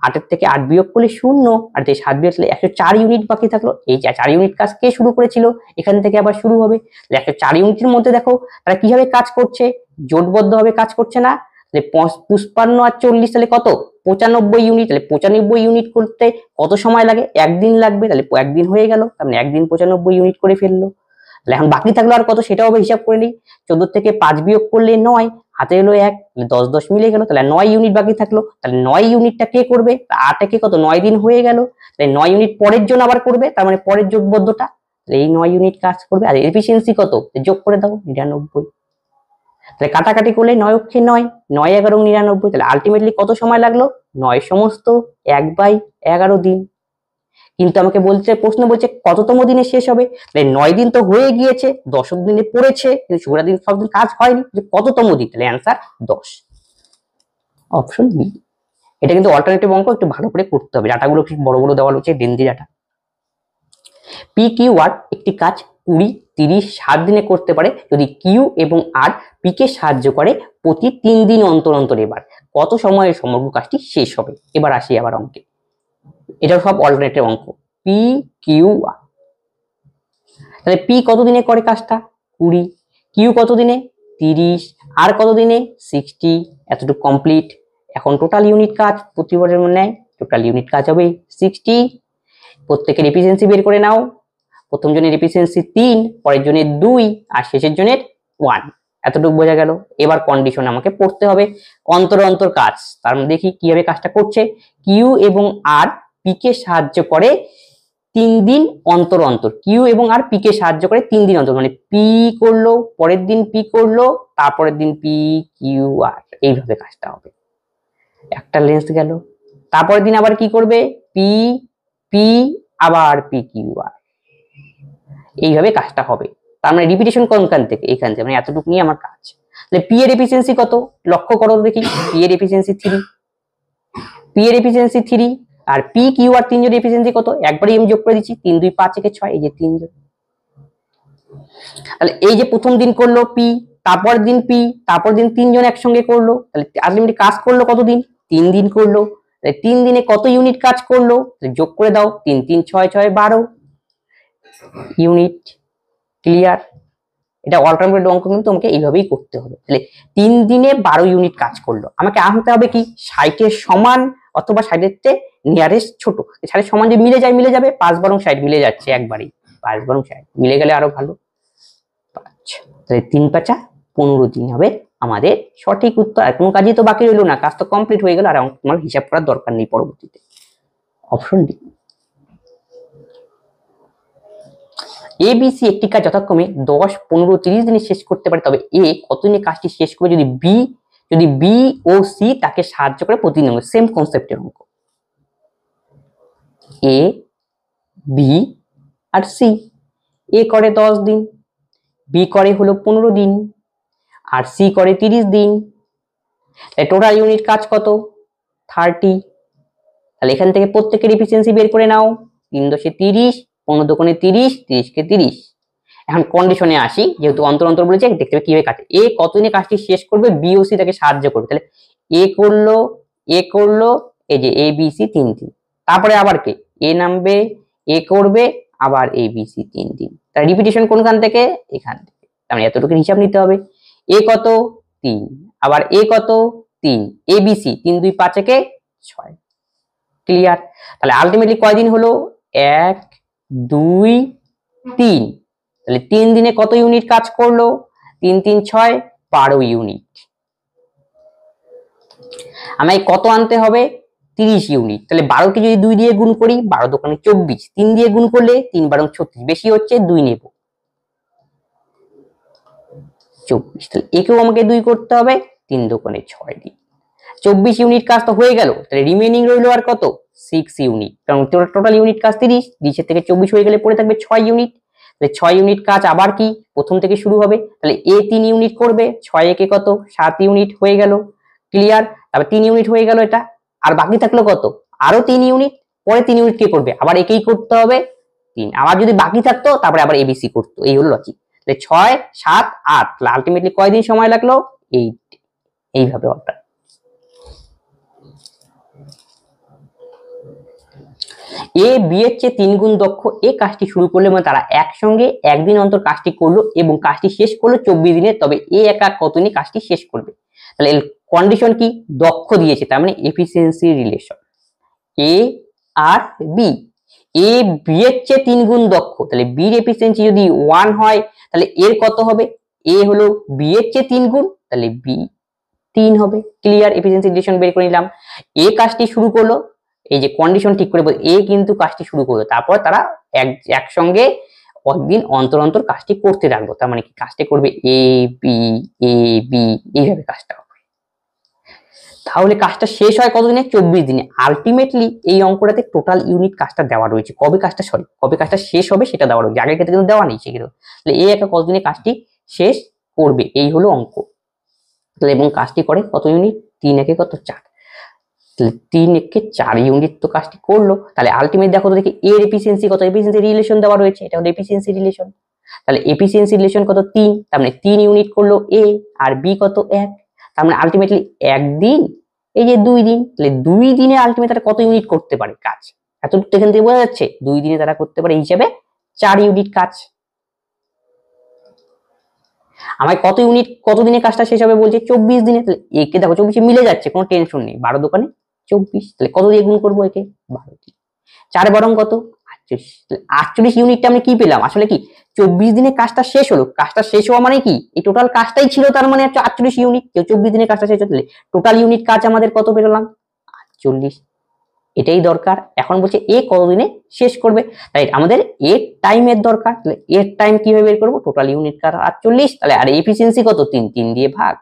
8 থেকে 8 বিয়োগ করলে 0, আর 7 বিয়োগ করলে 104 ইউনিট বাকি থাকলো। এই 4 ইউনিট কাজ কে শুরু করেছিল, এখান থেকে আবার শুরু হবে। 104 ইউনিটের মধ্যে দেখো তারা কিভাবে কাজ করছে, জোটবদ্ধ ভাবে কাজ করছে না। 55 আর 40 তাহলে কত 95 ইউনিট, তাহলে 95 ইউনিট করতে কত সময় লাগে? একদিন লাগবে, তাহলে একদিন হয়ে গেল, তার মানে একদিন 95 ইউনিট করে ফেললো। তাহলে এখন বাকি থাকলো আর কত, সেটাও আবার হিসাব করে নিই। 14 থেকে 5 বিয়োগ করলে 9, হাতে এলো 1, তাহলে 10 10 মিলে গেল, তাহলে 9 ইউনিট বাকি থাকলো। তাহলে 9 ইউনিটটা কে করবে? 8 একে কত, 9 দিন হয়ে গেল, তাহলে 9 ইউনিট পরের জন্য আবার করবে, তার মানে পরের যোগবদ্ধটা, তাহলে এই 9 ইউনিট কাজ করবে। আর এফিসিয়েন্সি কত, যোগ করে দাও 99। তাহলে কাটাকাটি করলে 9 অক্ষে 9, 9 11 99, তাহলে আলটিমেটলি কত সময় লাগলো? 9 সমস্ত 1/11 দিন। কিন্তু আমাকে বলছে, প্রশ্ন বলছে কততম দিনে শেষ হবে, তাহলে 9 দিন তো হয়ে গিয়েছে, 10 দিনে পড়েছে, কিন্তু শুক্রবার দিন সব দিন কাজ হয়নি, যে কততম দিন, তাহলে অ্যান্সার 10, অপশন বি। এটা কিন্তু অল্টারনেটিভ অঙ্ক, একটু ভালো করে করতে হবে, ডাটাগুলো কি বড় বড় দেওয়া হচ্ছে, ডেন্দি ডাটা। পি কিউ আর একটি কাজ 20, 30, 7 দিনে করতে পারে যদি কিউ এবং আর পি কে সাহায্য করে প্রতি 3 দিন অন্তর অন্তর। এবার কত সময়ে সমগ্র কাজটি শেষ হবে? এবার আসি আবার অঙ্কে, এটা সব অল্টারনেটিভ অঙ্ক। পি কিউ আর, তাহলে পি কত দিনে করে কাজটা? 20, কিউ কত দিনে? 30, আর কত দিনে? 60, এতটুকু কমপ্লিট। এখন টোটাল ইউনিট কাজ প্রতিবারের মনে নেয়, টোটাল ইউনিট কাজ হবে 60। প্রত্যেকের এফিসিয়েন্সি বের করে নাও, প্রথম জনের এফিসিয়েন্সি 3, পরের জনের 2, আর শেষের জনের 1, এতটুকু বোঝা গেল। এবার কন্ডিশন আমাকে পড়তে হবে, অন্তর অন্তর কাজ, তার মধ্যে দেখি কিভাবে কাজটা করছে। কিউ এবং আর পি কে সাহায্য করে 3 দিন অন্তর অন্তর, কিউ এবং আর পি কে সাহায্য করে 3 দিন অন্তর, মানে পি করলো, পরের দিন পি করলো, তারপরের দিন পি কিউ আর, এইভাবে কাজটা হবে। একটা লেন্স গেল, তারপরের দিন আবার কি করবে? পি পি আবার পি কিউ আর, এইভাবে কাজটা হবে। তার মানে রিপিটেশন কোনখান থেকে? এইখান থেকে, মানে এতটুকু নিয়ে আমার কাজ। তাহলে পি এর এফিসিয়েন্সি কত? লক্ষ্য করো দেখি, পি এর এফিসিয়েন্সি 3, পি এর এফিসিয়েন্সি 3, আর পি কিউ আর তিনজনের এফিসিয়েন্সি কত? একবারই আমি যোগ করে দিচ্ছি, 3 2 5 1 6, এই যে 3 জন। তাহলে এই যে প্রথম দিন করলো পি, তারপর দিন পি, তারপর দিন 3 জন একসঙ্গে করলো, তাহলে আলটিমেটলি কাজ করলো কত দিন? 3 দিন করলো। তাহলে 3 দিনে কত ইউনিট কাজ করলো? যোগ করে দাও, 3 3 6 6 12 ইউনিট। ক্লিয়ার? এটা অল্টারনেটিভ অঙ্ক, কিন্তু তোমাকে এইভাবেই করতে হবে। তাহলে 3 দিনে 12 ইউনিট কাজ করলো, আমাকে আনতে হবে কি? 60 এর সমান অথবা 60 এর চেয়ে নিয়ারেস্ট ছোট। 60 এর সমান যে মিলে যায়, মিলে যাবে, 5 12 60 মিলে যাচ্ছে একবারই, 5 12 60 মিলে গেলে আরো ভালো। তাহলে 3 5 15 দিন হবে আমাদের সঠিক উত্তর। আর কোনো কাজই তো বাকি রইলো না, কাজ তো কমপ্লিট হয়ে গেল, আর তোমার হিসাব করার দরকার নেই পরবর্তীতে। Option D. এবিসি একটি কাজ যথাক্রমে 10, 15, 30 দিনে শেষ করতে পারে, তবে এ কত দিনে কাজটি শেষ করবে যদি বি ও সি তাকে সাহায্য করে প্রতিদিন। সেম কনসেপ্টের অঙ্ক, এ বি আর সি। এ করে 10 দিন, বি করে হলো 15 দিন, আর সি করে 30 দিন। টোটাল ইউনিট কাজ কত? 30। তাহলে এখান থেকে প্রত্যেকের এফিসিয়েন্সি বের করে নাও, 3 10 30, 15 দোকানে 30, 30 কে 30। এখন কন্ডিশনে আসি, যেহেতু অন্তর অন্তর বলেছে, দেখতে হবে কিভাবে কাটে। এ কতদিনে কাজটি শেষ করবে, বি ও সি তাকে সাহায্য করবে। তাহলে এ করলো, এই যে এ বি সি 3 দিন, তারপরে আবার কে? এ নামবে, এ করবে, আবার এ বি সি 3 দিন। তাহলে রিপিটেশন কোনখান থেকে? এখান থেকে। তার মানে এতটুকু হিসাব নিতে হবে। এ কত? 3, আবার এ কত? 3, এ বি সি 3 2 5 1 6। ক্লিয়ার? তাহলে আলটিমেটলি কয়দিন হলো? 1 2 3, তাহলে 3 দিনে কত ইউনিট কাজ করলো? 3 3 6 12 ইউনিট। আমায় কত আনতে হবে? 30 ইউনিট। তাহলে 12 কে যদি 2 দিয়ে গুণ করি, 12 দোকানে 24, 3 দিয়ে গুণ করলে 3 12 36, বেশি হচ্ছে 2 নেব, 24। তাহলে একেও আমাকে 2 করতে হবে, 3 দোকানে 6 দিন, 24 ইউনিট কাজ তো হয়ে গেল। তাহলে রিমেইনিং রইলো আর কত? 6 ইউনিট, কারণ টোটাল ইউনিট কাজ 30, 30 এর থেকে 24 হয়ে গেলে পড়ে থাকবে 6 ইউনিট। তাহলে 6 ইউনিট কাজ আবার কি প্রথম থেকে শুরু হবে। তাহলে এ 3 ইউনিট করবে, 6 একে কত? 7 ইউনিট হয়ে গেল। ক্লিয়ার? তারপর 3 ইউনিট হয়ে গেল এটা, আর বাকি থাকলো কত? আরো 3 ইউনিট। পরে 3 ইউনিট কে করবে? আবার একেই করতে হবে 3, আবার যদি বাকি থাকতো তারপরে আবার এবিসি করতো। এই হলো লজিক। তাহলে 6 7 8, আলটিমেটলি কয়দিন সময় লাগলো? 8। এইভাবে অর্থাৎ এ বি এর চেয়ে 3 গুণ দক্ষ, এ কাজটি শুরু করলে মানে তারা একসঙ্গে একদিন অন্তর কাজটি করলো এবং কাজটি শেষ করলো 24 দিনে, তবে এ একা কত দিনে কাজটি শেষ করবে? তাহলে কন্ডিশন কি, দক্ষ দিয়েছে, তার মানে efficiency relation A R B, A B এর চেয়ে 3 গুণ দক্ষ, তাহলে বির এফিসিয়েন্সি যদি 1 হয় তাহলে এর কত হবে, এ হলো বি এর চেয়ে 3 গুণ, তাহলে বি 3 হবে। ক্লিয়ার, এফিসিয়েন্সি রিলেশন বের করে নিলাম। এ কাজটি শুরু করলো, এই যে কন্ডিশন ঠিক করে এ কিন্তু কাজটি শুরু করলো, তারপর তারা একসঙ্গে কয়েকদিন অন্তর অন্তর কাজটি করতে লাগলো, তার মানে কি কাজটি করবে এ বি, এইভাবে কাজটা হবে। তাহলে কাজটা শেষ হয় কতদিনে, 24 দিনে। আলটিমেটলি এই অঙ্কটাতে টোটাল ইউনিট কাজটা দেওয়া রয়েছে, কবে কাজটা শেষ হবে সেটা দেওয়া রয়েছে, আগের ক্ষেত্রে কিন্তু দেওয়া নেই সেগুলো। তাহলে এই একটা কতদিনে কাজটি শেষ করবে, এই হলো অঙ্ক। তাহলে এবং কাজটি করে কত ইউনিট, 3 একে কত 4, তাহলে 3 একে 4 ইউনিট তো কাজটি করলো। তাহলে আলটিমেট দেখো তো দেখি এর এফিসিয়েন্সি কত, এফিসিয়েন্সি রিলেশন দেওয়া রয়েছে, এটা হলো এফিসিয়েন্সি রিলেশন। তাহলে এফিসিয়েন্সি রিলেশন কত 3, তার মানে 3 ইউনিট করলো এ, আর বি কত 1, তার মানে আলটিমেটলি একদিন, এই যে 2 দিন, তাহলে 2 দিনে আলটিমেট তারা কত ইউনিট করতে পারে কাজ, এতটুকু এখান থেকে বোঝা যাচ্ছে 2 দিনে তারা করতে পারে এই হিসাবে 4 ইউনিট কাজ। আমায় কত ইউনিট কত দিনে কাজটা শেষ হবে বলছে, 24 দিনে। তাহলে একে দেখো 24 মিলে যাচ্ছে, কোনো টেনশন নেই, 12 দোকানে 24, তাহলে কত দিয়ে গুণ করবো একে, 12 দিয়ে। 4 বরং কত 48, তাহলে 48 ইউনিটটা আমি কি পেলাম, আসলে কি 24 দিনে কাজটা শেষ হলো, কাজটা শেষ হওয়া মানে কি এই টোটাল কাজটাই ছিল, তার মানে 48 ইউনিট, 24 দিনে কাজটা শেষ হলে টোটাল ইউনিট কাজ আমাদের কত পেলাম 48, এটাই দরকার। এখন বলছে এ কতদিনে শেষ করবে, তাই আমাদের এর টাইমের দরকার, তাহলে এর টাইম কিভাবে বের করবো, টোটাল ইউনিট কাজ 48, তাহলে আর এফিসিয়েন্সি কত 3, 3 দিয়ে ভাগ।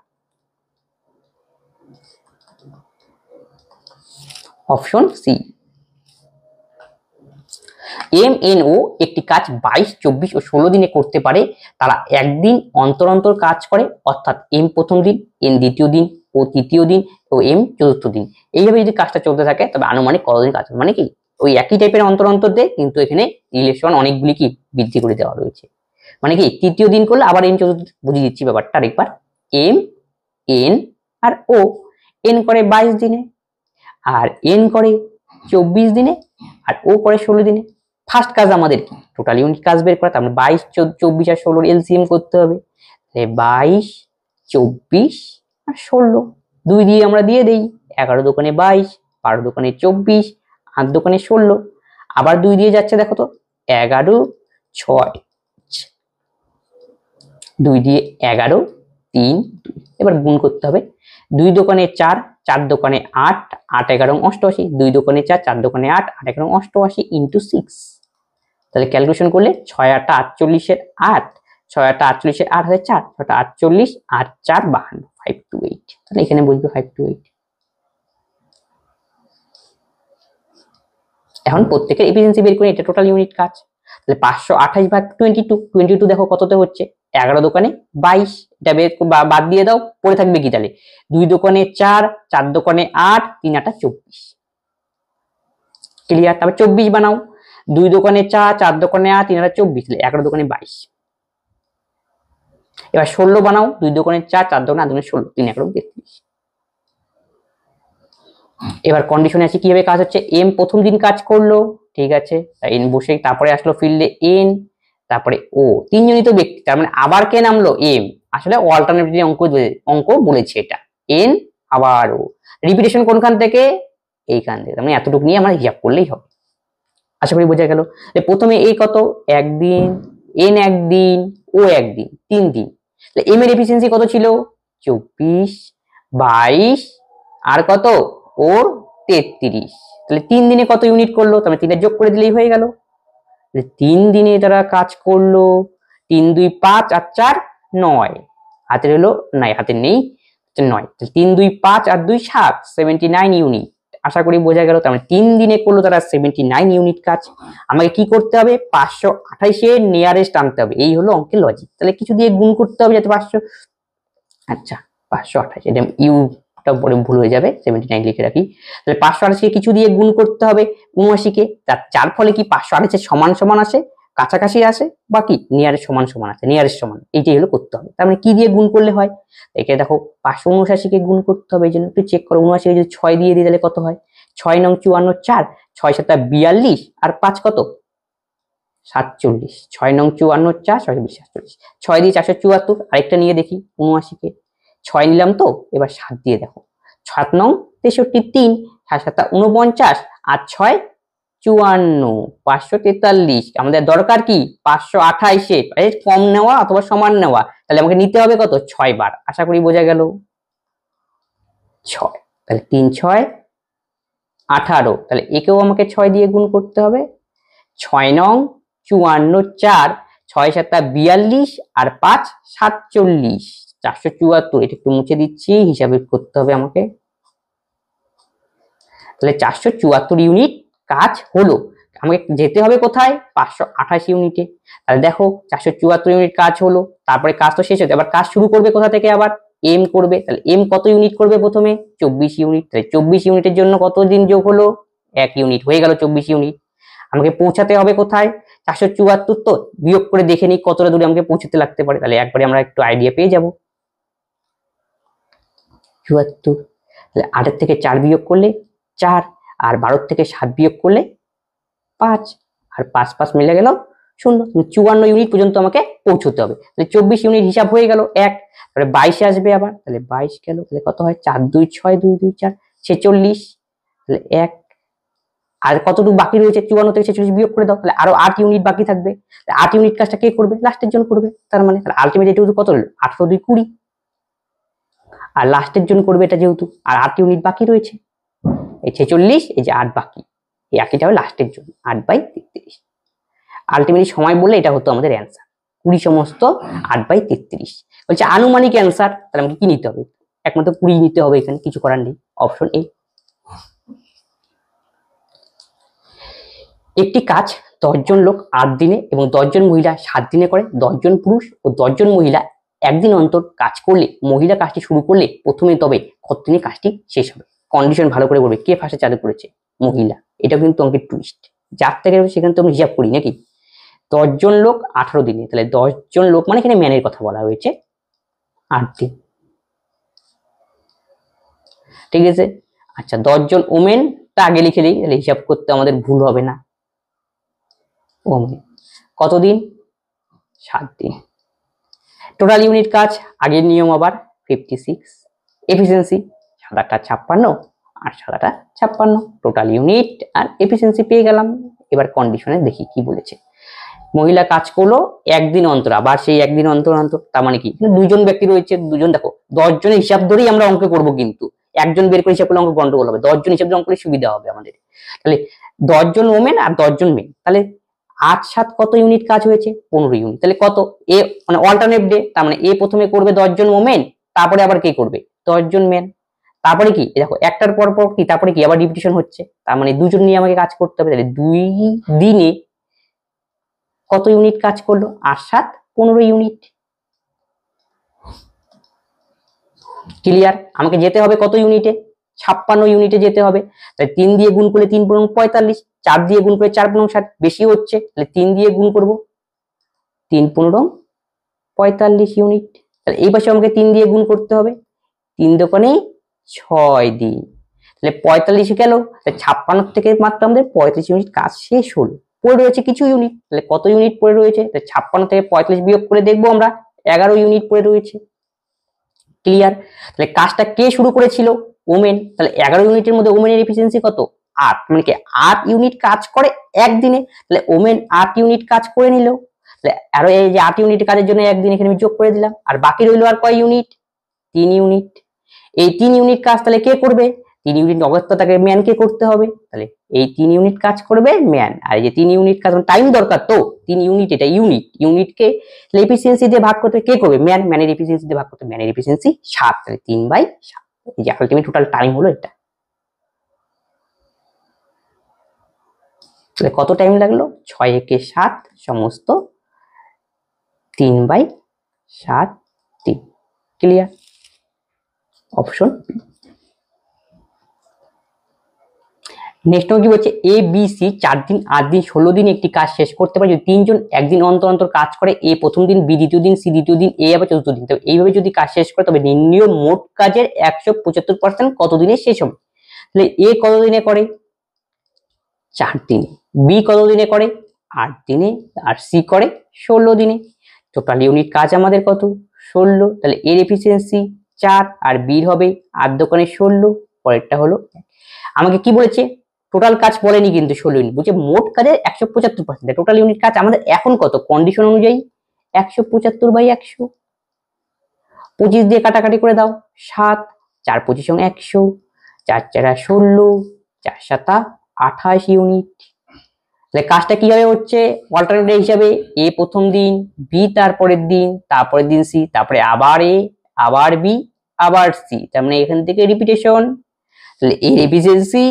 Option C. এমএনও একটি কাজ 22, 24 ও 16 দিনে করতে পারে, তারা একদিন অন্তর অন্তর কাজ করে, অর্থাৎ এম প্রথম দিন, এন দ্বিতীয় দিন ও তৃতীয় দিন ও এম চতুর্থ দিন। এইভাবে যদি কাজটা চলতে থাকে তবে আনুমানিক কতদিন কাজ হবে, মানে কি ওই একই টাইপের অন্তর অন্তর দেয়, কিন্তু এখানে রিলেশন অনেকগুলি কি বৃদ্ধি করে দেওয়া রয়েছে, মানে কি তৃতীয় দিন করলে আবার এম চতুর্থ, বুঝিয়ে দিচ্ছি ব্যাপারটা আরেকবার। এম, এন আর ও, এন করে 22 দিনে, আর এন করে 24 দিনে, আর ও করে 16 দিনে। ফার্স্ট কাজ আমাদের কি টোটাল ইউনিট কাজ বের করা, তার মানে 22, 24 আর 16 এলসিএম করতে হবে, 22, 24 আর 16, 2 দিয়ে আমরা দিয়ে দেই, 11 দোকানে 22, 12 দোকানে 24, 8 দোকানে 16, আবার 2 দিয়ে যাচ্ছে দেখো তো 11, 6, 2 দিয়ে 11, 3, এবার গুণ করতে হবে, 2 দোকানে 4, 4 দোকানে 8, 8 11 88, 2 দোকানে 4, 4 দোকানে 8, 8 11 88 ইন্টু 6, তাহলে ক্যালকুলেশন করলে 6 8 48 এর 8, 6 8 48 এর 8 হয় 4, 6 48, 8 4 52, 528, তাহলে এখানে বলবে 528। এখন প্রত্যেকের এফিসিয়েন্সি বের করে, এটা টোটাল ইউনিট কাজ, তাহলে 528 ভাগ 22, 22 দেখো কততে হচ্ছে, 11 দোকানে 22, এটা বের বাদ দিয়ে দাও, পড়ে থাকবে কি তাহলে 2 দোকানে 4, 4 দোকানে 8, 3 8 24, ক্লিয়ার। তারপর 24 বানাও, 2 দোকানে 4, 4 দোকানে 8, 3 8 24, তাহলে 11 দোকানে 22। এবার 16 বানাও, 2 দোকানে 4, 4 দোকানে 8 দোকানে 16, 3 11 33। এবার কন্ডিশনে আছে কিভাবে কাজ হচ্ছে, এম প্রথম দিন কাজ করলো, ঠিক আছে, এন বসে, তারপরে আসলো ফিল্ডে এন, তারপরে ও, তিনজনই তো ব্যক্তি, তার মানে আবার কে নামলো এম, আসলে অল্টারনেটিভ অঙ্ক বলেছে এটা, এন আবার ও, রিপিটেশন কোনখান থেকে, এইখান থেকে, মানে এতটুকু নিয়ে আমরা হিসাব করলেই হবে। আশা করি বোঝা গেল। প্রথমে এই কত একদিন, এন একদিন, ও একদিন, 3 দিন, এম এর এফিসিয়েন্সি কত ছিল 24, 22 আর কত ওর 33, তাহলে 3 দিনে কত ইউনিট করলো, তাহলে 3 যোগ করে দিলেই হয়ে গেল, 3 দিনে তারা কাজ করলো, 3 2 5 আর 4 9, হাতের হলো নাই, হাতে নেই 9, 3 2 5 আর 2 7, 79 ইউনিট। আশা করি বোঝা গেল, তার মানে 3 দিনে করলো তারা 79 ইউনিট কাজ। আমাকে কি করতে হবে 528 এর নিয়ারেস্ট আনতে হবে, এই হলো অঙ্কের লজিক। তাহলে কিছু দিয়ে গুণ করতে হবে যাতে 500, আচ্ছা 528, এটা ইউটা পরে ভুল হয়ে যাবে, 79 লিখে রাখি, তাহলে 528 কে কিছু দিয়ে গুণ করতে হবে 79 কে, যার ফলে কি 528 এর সমান সমান আসে, কাছাকাছি আসে, বাকি নিয়ারেস্ট সমান সমান আছে, নিয়ারেস্ট সমান, এইটাই হলো করতে হবে। তার মানে কি দিয়ে গুণ করলে হয়, এখানে দেখো 579 কে গুণ করতে হবে, এই জন্য একটু চেক করো, 79 যদি 6 দিয়ে দিই তাহলে কত হয়, 6 নং 54 4, 6 7 42 আর 5 কত 47, 6 নং 54 4, 6 47, 6 দিয়ে 474, আরেকটা নিয়ে দেখি 79 কে, 6 নিলাম তো, এবার 7 দিয়ে দেখো, 7 নং 63, 3, 7 7 49 আর 6 54, 543। আমাদের দরকার কি 528 কম নেওয়া অথবা সমান নেওয়া, তাহলে আমাকে নিতে হবে কত 6 বার। আশা করি বোঝা গেল। 6, তাহলে 3 6 18, তাহলে একেও আমাকে 6 দিয়ে গুণ করতে হবে। 6 নং 54, 4, 6 7 42 আর 5 47, 474। এটা একটু মুছে দিচ্ছি, হিসাবে করতে হবে আমাকে। তাহলে 474 ইউনিট কাজ হলো। আমাকে যেতে হবে কোথায় 528 ইউনিটে। তাহলে দেখো 474 ইউনিট কাজ হলো, তারপরে কাজ তো শেষ হতে, আবার কাজ শুরু করবে কোথা থেকে, আবার এম করবে। তাহলে এম কত ইউনিট করবে প্রথমে 24 ইউনিট। তাহলে 24 ইউনিটের জন্য কত দিন যোগ হলো 1 ইউনিট, হয়ে গেল 24 ইউনিট। আমাকে পৌঁছাতে হবে কোথায় 474, তো বিয়োগ করে দেখে নিই কতটা দূরে আমাকে পৌঁছতে লাগতে পারে। তাহলে একবারে আমরা একটু আইডিয়া পেয়ে যাব। 74, তাহলে 8 থেকে 4 বিয়োগ করলে 4, আর 12 থেকে 7 বিয়োগ করলে 5, আর 5 5 মিলে গেল 0। 54 ইউনিট পর্যন্ত আমাকে পৌঁছতে হবে। তাহলে 24 ইউনিট হিসাব হয়ে গেল 1, তাহলে 22 আসবে আবার। তাহলে 22 গেল, তাহলে কত হয় 4 2 6 2 2 4 46, তাহলে 1। আর কতটুকু বাকি রয়েছে 54 থেকে 46 বিয়োগ করে দাও, তাহলে আরো 8 ইউনিট বাকি থাকবে। 8 ইউনিট কাজটা কে করবে লাস্টের জন করবে। তার মানে তাহলে আলটিমেট এটুকু কত হলো 18 2 20, আর লাস্টের জন করবে এটা যেহেতু, আর 8 ইউনিট বাকি রয়েছে। এই 46, এই যে 8 বাকি, এই একইটা হবে লাস্টের জন্য 8/33। আলটিমেটলি সময় বললে এটা হতো আমাদের অ্যান্সার 20 সমস্ত 8/33। বলছে আনুমানিক অ্যান্সার, তাহলে আমাকে কি নিতে হবে একমাত্র 20 নিতে হবে, এখানে কিছু করার নেই। Option A. একটি কাজ 10 জন লোক 8 দিনে এবং 10 জন মহিলা 7 দিনে করে। 10 জন পুরুষ ও 10 জন মহিলা একদিন অন্তর কাজ করলে, মহিলা কাজটি শুরু করলে প্রথমে তবে কত দিনে কাজটি শেষ হবে। কন্ডিশন ভালো করে বলবে, কে ফার্স্টে চালু করেছে মহিলা। এটা কিন্তু অঙ্কের টুইস্ট, যার থেকে সেখানে তো আমরা হিসাব করি নাকি। 10 জন লোক 18 দিনে, তাহলে 10 জন লোক মানে এখানে ম্যানের কথা বলা হয়েছে 8 দিন, ঠিক আছে। আচ্ছা 10 জন ওমেনটা আগে লিখে দিই, তাহলে হিসাব করতে আমাদের ভুল হবে না। ওমেন কতদিন 7 দিন। টোটাল ইউনিট কাজ আগের নিয়ম আবার 56। এফিসিয়েন্সি 7 56 আর 7 56, টোটাল ইউনিট আর এফিসিয়েন্সি পেয়ে গেলাম। এবার কন্ডিশনে দেখি কি বলেছে। মহিলা কাজ করলো একদিন অন্তর, আবার সেই একদিন অন্তর অন্তর, তার মানে কি দুজন ব্যক্তি রয়েছে, দুজন। দেখো 10 জনের হিসাব ধরেই আমরা অঙ্ক করব, কিন্তু একজন বের করে হিসাব করলে অঙ্ক গন্ডগোল হবে। 10 জন হিসাব অঙ্ক করলে সুবিধা হবে আমাদের। তাহলে 10 জন ওমেন আর 10 জন মেন, তাহলে 8 7 কত ইউনিট কাজ হয়েছে 15 ইউনিট। তাহলে কত এ মানে অল্টারনেট ডে, তার মানে এ প্রথমে করবে 10 জন ওমেন, তারপরে আবার কে করবে 10 জন মেন, তারপরে কি দেখো একটার পর পর কি, তারপরে কি আবার রিপিটিশন হচ্ছে, তার মানে দুজন নিয়ে আমাকে কাজ করতে হবে। তাহলে 2 দিনে কত ইউনিট কাজ করলো 8 7 15 ইউনিট। ক্লিয়ার। আমাকে যেতে হবে কত ইউনিটে 56 ইউনিটে যেতে হবে। তাহলে 3 দিয়ে গুণ করলে 3 × 45, 4 দিয়ে গুণ করে 4 × 60, বেশি হচ্ছে, তাহলে 3 দিয়ে গুণ করব, 3 15 45 ইউনিট। তাহলে এই পাশে আমাকে 3 দিয়ে গুণ করতে হবে, 3 দোকানে 6 দিন, তাহলে 45 গেল। তাহলে 56 থেকে মাত্র আমাদের 35 ইউনিট কাজ শেষ হলো। পড়ে রয়েছে কিছু ইউনিট, তাহলে কত ইউনিট পড়ে রয়েছে, তাহলে 56 থেকে 45 বিয়োগ করে দেখবো আমরা 11 ইউনিট পড়ে রয়েছে। ক্লিয়ার। তাহলে কাজটা কে শুরু করেছিল ওমেন, তাহলে 11 ইউনিটের মধ্যে ওমেনের এফিসিয়েন্সি কত 8, মানে কি 8 ইউনিট কাজ করে একদিনে, তাহলে ওমেন 8 ইউনিট কাজ করে নিল। তাহলে আরো এই যে 8 ইউনিট কাজের জন্য একদিন এখানে আমি যোগ করে দিলাম, আর বাকি রইলো আর কয় ইউনিট 3 ইউনিট। এই 3 ইউনিট কাজ তাহলে কে করবে 3 ইউনিট অবস্থা তাকে ম্যান কে করতে হবে, তাহলে এই 3 ইউনিট কাজ করবে ম্যান। আর এই যে 3 ইউনিট কাজ টাইম দরকার, তো 3 ইউনিট, এটা ইউনিটকে এফিসিয়েন্সি দিয়ে ভাগ করতে কে করবে ম্যান, ম্যানের এফিসিয়েন্সি দিয়ে ভাগ করতে ম্যানের এফিসিয়েন্সি 7, তাহলে 3/7, এই যে আলটিমেট টোটাল টাইম হলো এটা। তাহলে কত টাইম লাগলো 6 একে 7 সমস্ত 3/7 3। ক্লিয়ার। অপশন নেক্সট কি বলছে, এ বি সি 4 দিন 8 দিন 16 দিন একটি কাজ শেষ করতে পারে যদি 3 জন একদিন অন্তর অন্তর কাজ করে। এ প্রথম দিন, বি দ্বিতীয় দিন, সি দ্বিতীয় দিন, এ আবার চতুর্থ দিন। তবে এইভাবে যদি কাজ শেষ করে তবে নির্ণীয় মোট কাজের 175% কত দিনে শেষ হবে। তাহলে এ কত দিনে করে 4 দিনে, বি কত দিনে করে 8 দিনে, আর সি করে 16 দিনে। টোটাল ইউনিট কাজ আমাদের কত 16, তাহলে এর এফিসিয়েন্সি 4 আর বির হবে 8 দোকানে 16, পরেরটা হলো আমাকে কি বলেছে টোটাল কাজ বলেনি কিন্তু 16 ইউনিট বুঝে মোট কাজের 175%, টোটাল ইউনিট কাজ আমাদের এখন কত কন্ডিশন অনুযায়ী 175/100, 25 দিয়ে কাটাকাটি করে দাও 7, 4 25 100, 4 4 16, 4 7 28 ইউনিট। তাহলে কাজটা কিভাবে হচ্ছে অল্টারনেট হিসাবে এ প্রথম দিন, বি তারপরের দিন, তারপরের দিন সি, তারপরে আবার এ, আবার বি, আবার সি, তার মানে এখান থেকে রিপিটেশন। তাহলে এর এফিসিয়েন্সি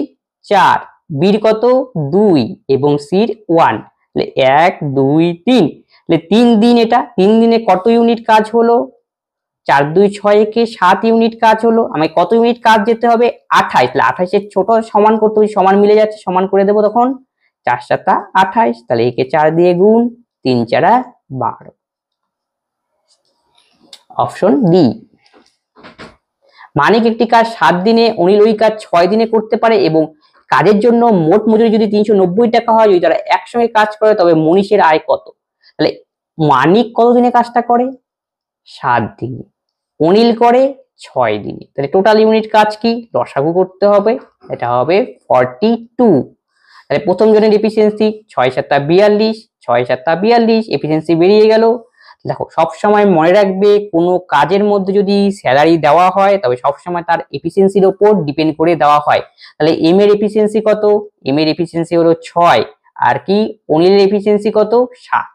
4, বির কত 2 এবং সির 1, তাহলে 1 2 3, তাহলে 3 দিন, এটা 3 দিনে কত ইউনিট কাজ হলো 4 2 6 একে 7 ইউনিট কাজ হলো। আমায় কত ইউনিট কাজ যেতে হবে 28, তাহলে 28 এর ছোট সমান করতে হবে, সমান মিলে যাচ্ছে সমান করে দেবো তখন 4 7 28, তাহলে একে 4 দিয়ে গুণ 3 4 12, অপশন ডি। মানিক একটি কাজ 7 দিনে, অনিল ওই কাজ 6 দিনে করতে পারে এবং কাজের জন্য মোট মজুরি যদি 390 টাকা হয়, যদি তারা একসঙ্গে কাজ করে তবে মনীষের আয় কত। তাহলে মানিক কত দিনে কাজটা করে 7 দিনে, অনিল করে 6 দিনে, তাহলে টোটাল ইউনিট কাজ কি লসাগু করতে হবে, এটা হবে 42। তাহলে প্রথম জনের এফিসিয়েন্সি 6 7 42, 6 7 42 এফিসিয়েন্সি বেরিয়ে গেল। দেখো সব সময় মনে রাখবে কোনো কাজের মধ্যে যদি স্যালারি দেওয়া হয় তবে সব সময় তার এফিসিয়েন্সির উপর ডিপেন্ড করে দেওয়া হয়। তাহলে এম এর এফিসিয়েন্সি কত, এম এর এফিসিয়েন্সি হলো 6, আর কি অনিলের এফিসিয়েন্সি কত 7।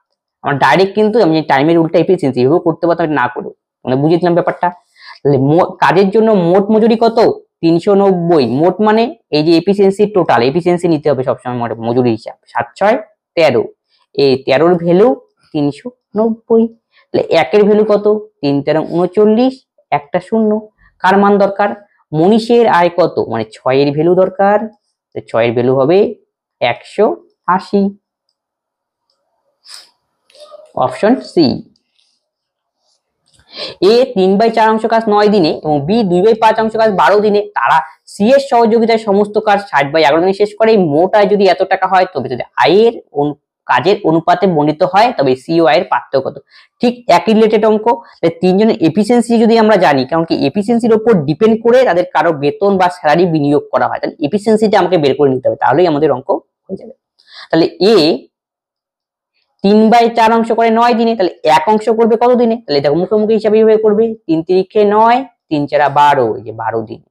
আমার ডাইরেক্ট কিন্তু আমি টাইমের উল্টা এফিসিয়েন্সি এভাবে করতে পারতাম, না করো মানে বুঝেছিলাম ব্যাপারটা। তাহলে কাজের জন্য মোট মজুরি কত 390, মোট মানে এই যে এফিসিয়েন্সি টোটাল এফিসিয়েন্সি নিতে হবে সবসময় মজুরি হিসাব 7 6 13, এই 13 ভ্যালু 390। তাহলে একের ভ্যালু কত 3 13 39, একটা শূন্য, কার মান দরকার মনীষের আয় কত মানে 6 এর ভ্যালু দরকার, 6 এর ভ্যালু হবে 180, অপশন সি। এ 3/4 অংশ কাজ 9 দিনে এবং বি 2/5 অংশ কাজ 12 দিনে, তারা সি এর সহযোগিতায় সমস্ত কাজ 60/11 দিনে শেষ করে। মোট আয় যদি এত টাকা হয় তবে যদি আয়ের কাজের অনুপাতে বর্ণিত হয় তবে সি ও আয়ের পার্থক্য কত। ঠিক একই রিলেটেড অঙ্ক। তিনজনের এফিসিয়েন্সি যদি আমরা জানি, কারণ কি এফিসিয়েন্সির উপর ডিপেন্ড করে তাদের কারো বেতন বা স্যালারি বিনিয়োগ করা হয়, তাহলে এফিসিয়েন্সিটা আমাকে বের করে নিতে হবে, তাহলেই আমাদের অঙ্ক হয়ে যাবে। তাহলে এ 3/4 অংশ করে 9 দিনে, তাহলে এক অংশ করবে কত দিনে, তাহলে দেখো মুখোমুখি হিসাবে এইভাবে করবে 3 3 9, 3 4 12, এই যে 12 দিন,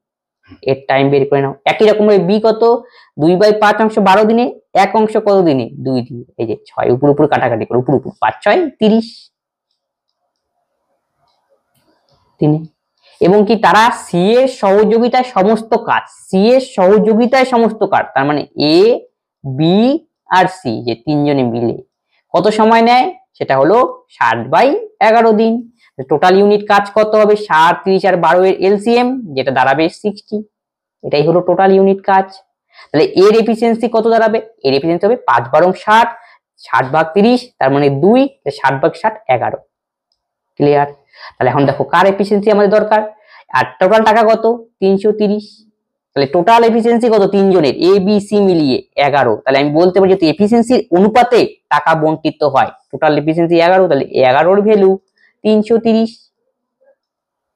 এর টাইম বের করে নাও। একই রকম ভাবে বি কত 2/5 অংশ 12 দিনে, এক অংশ কত দিনে 2 দিনে, এই যে 6 উপর উপর কাটাকাটি করে উপর উপর 5 6 30 দিনে। এবং কি তারা সি এর সহযোগিতায় সমস্ত কাজ, সি এর সহযোগিতায় সমস্ত কাজ, তার মানে এ বি আর সি যে তিনজনে মিলে কত সময় নেয় সেটা হলো 60/11 দিন। টোটাল ইউনিট কাজ কত হবে 60 30 আর 12 এর এলসিএম যেটা দাঁড়াবে 60, এটাই হলো টোটাল ইউনিট কাজ। তাহলে এর এফিসিয়েন্সি কত দাঁড়াবে, এর এফিসিয়েন্সি হবে 5 12 60, 60/30 তার মানে 2, 60/60 11, ক্লিয়ার। তাহলে এখন দেখো কার এফিসিয়েন্সি আমাদের দরকার, আর টোটাল টাকা কত 330, তাহলে টোটাল এফিসিয়েন্সি কত তিনজনের এ বি সি মিলিয়ে 11, তাহলে আমি বলতে পারি যদি এফিসিয়েন্সির অনুপাতে টাকা বণ্টিত হয়, টোটাল এফিসিয়েন্সি 11, তাহলে 11 এর ভ্যালু 330,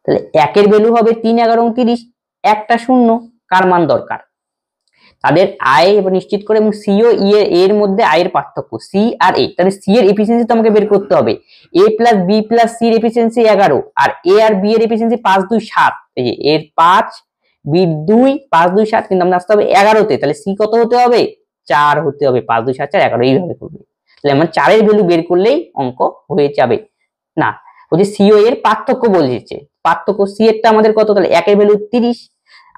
তাহলে একের ভ্যালু হবে 3 11 30, একটা শূন্য, কার মান দরকার তাদের আয় নিশ্চিত করে, এবং সি ও ই এর মধ্যে আয়ের পার্থক্য সি আর এ, তাহলে সি এর এফিসিয়েন্সি তো আমাকে বের করতে হবে, এ প্লাস বি প্লাস সি এর এফিসিয়েন্সি 11 আর এ আর বি এর এফিসিয়েন্সি 5 2 7, এই যে এর 5 বি 2 5 2 7, কিন্তু আমরা আসতে হবে 11 তে, তাহলে সি কত হতে হবে 4 হতে হবে, 5 2 7 4 11, এইভাবে করবে। তাহলে আমরা 4 এর ভ্যালু বের করলেই অঙ্ক হয়ে যাবে। না ওই যে সি ও এর পার্থক্য বলছে, পার্থক্য সি এরটা আমাদের কত, তাহলে একের ভ্যালু 30,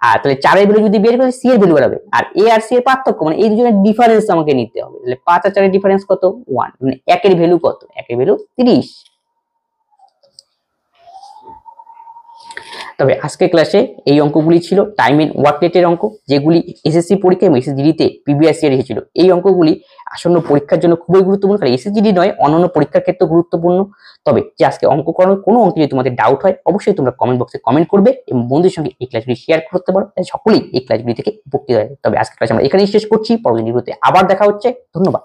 আর তাহলে 4 এর ভ্যালু যদি বের করি সি এর ভ্যালু বের হবে, আর এ আর সি এর পার্থক্য মানে এই দুজনের ডিফারেন্স আমাকে নিতে হবে, তাহলে 5 আর 4 এর ডিফারেন্স কত 1, মানে একের ভ্যালু কত, একের ভ্যালু 30। তবে আজকে ক্লাসে এই অঙ্কগুলি ছিল টাইম এন্ড ওয়ার্ক রেটের অঙ্ক, যেগুলি এসএসসি পরীক্ষা এবং এসএসজিডি প্রিভিয়াস ইয়ার এসেছিল। এই অঙ্কগুলি আসন্ন পরীক্ষার জন্য খুবই গুরুত্বপূর্ণ, কারণ এসএসজিডি নয় অন্যান্য পরীক্ষার ক্ষেত্রে গুরুত্বপূর্ণ। তবে যে আজকে অঙ্ক করার কোনো অঙ্কে যদি তোমাদের ডাউট হয় অবশ্যই তোমরা কমেন্ট বক্সে কমেন্ট করবে এবং বন্ধুদের সঙ্গে এই ক্লাসগুলি শেয়ার করতে পারো, সকলেই এই ক্লাসগুলি থেকে উপকৃত হয়। তবে আজকে ক্লাস আমরা এখানেই শেষ করছি, পরবর্তী ভিডিওতে আবার দেখা হচ্ছে, ধন্যবাদ।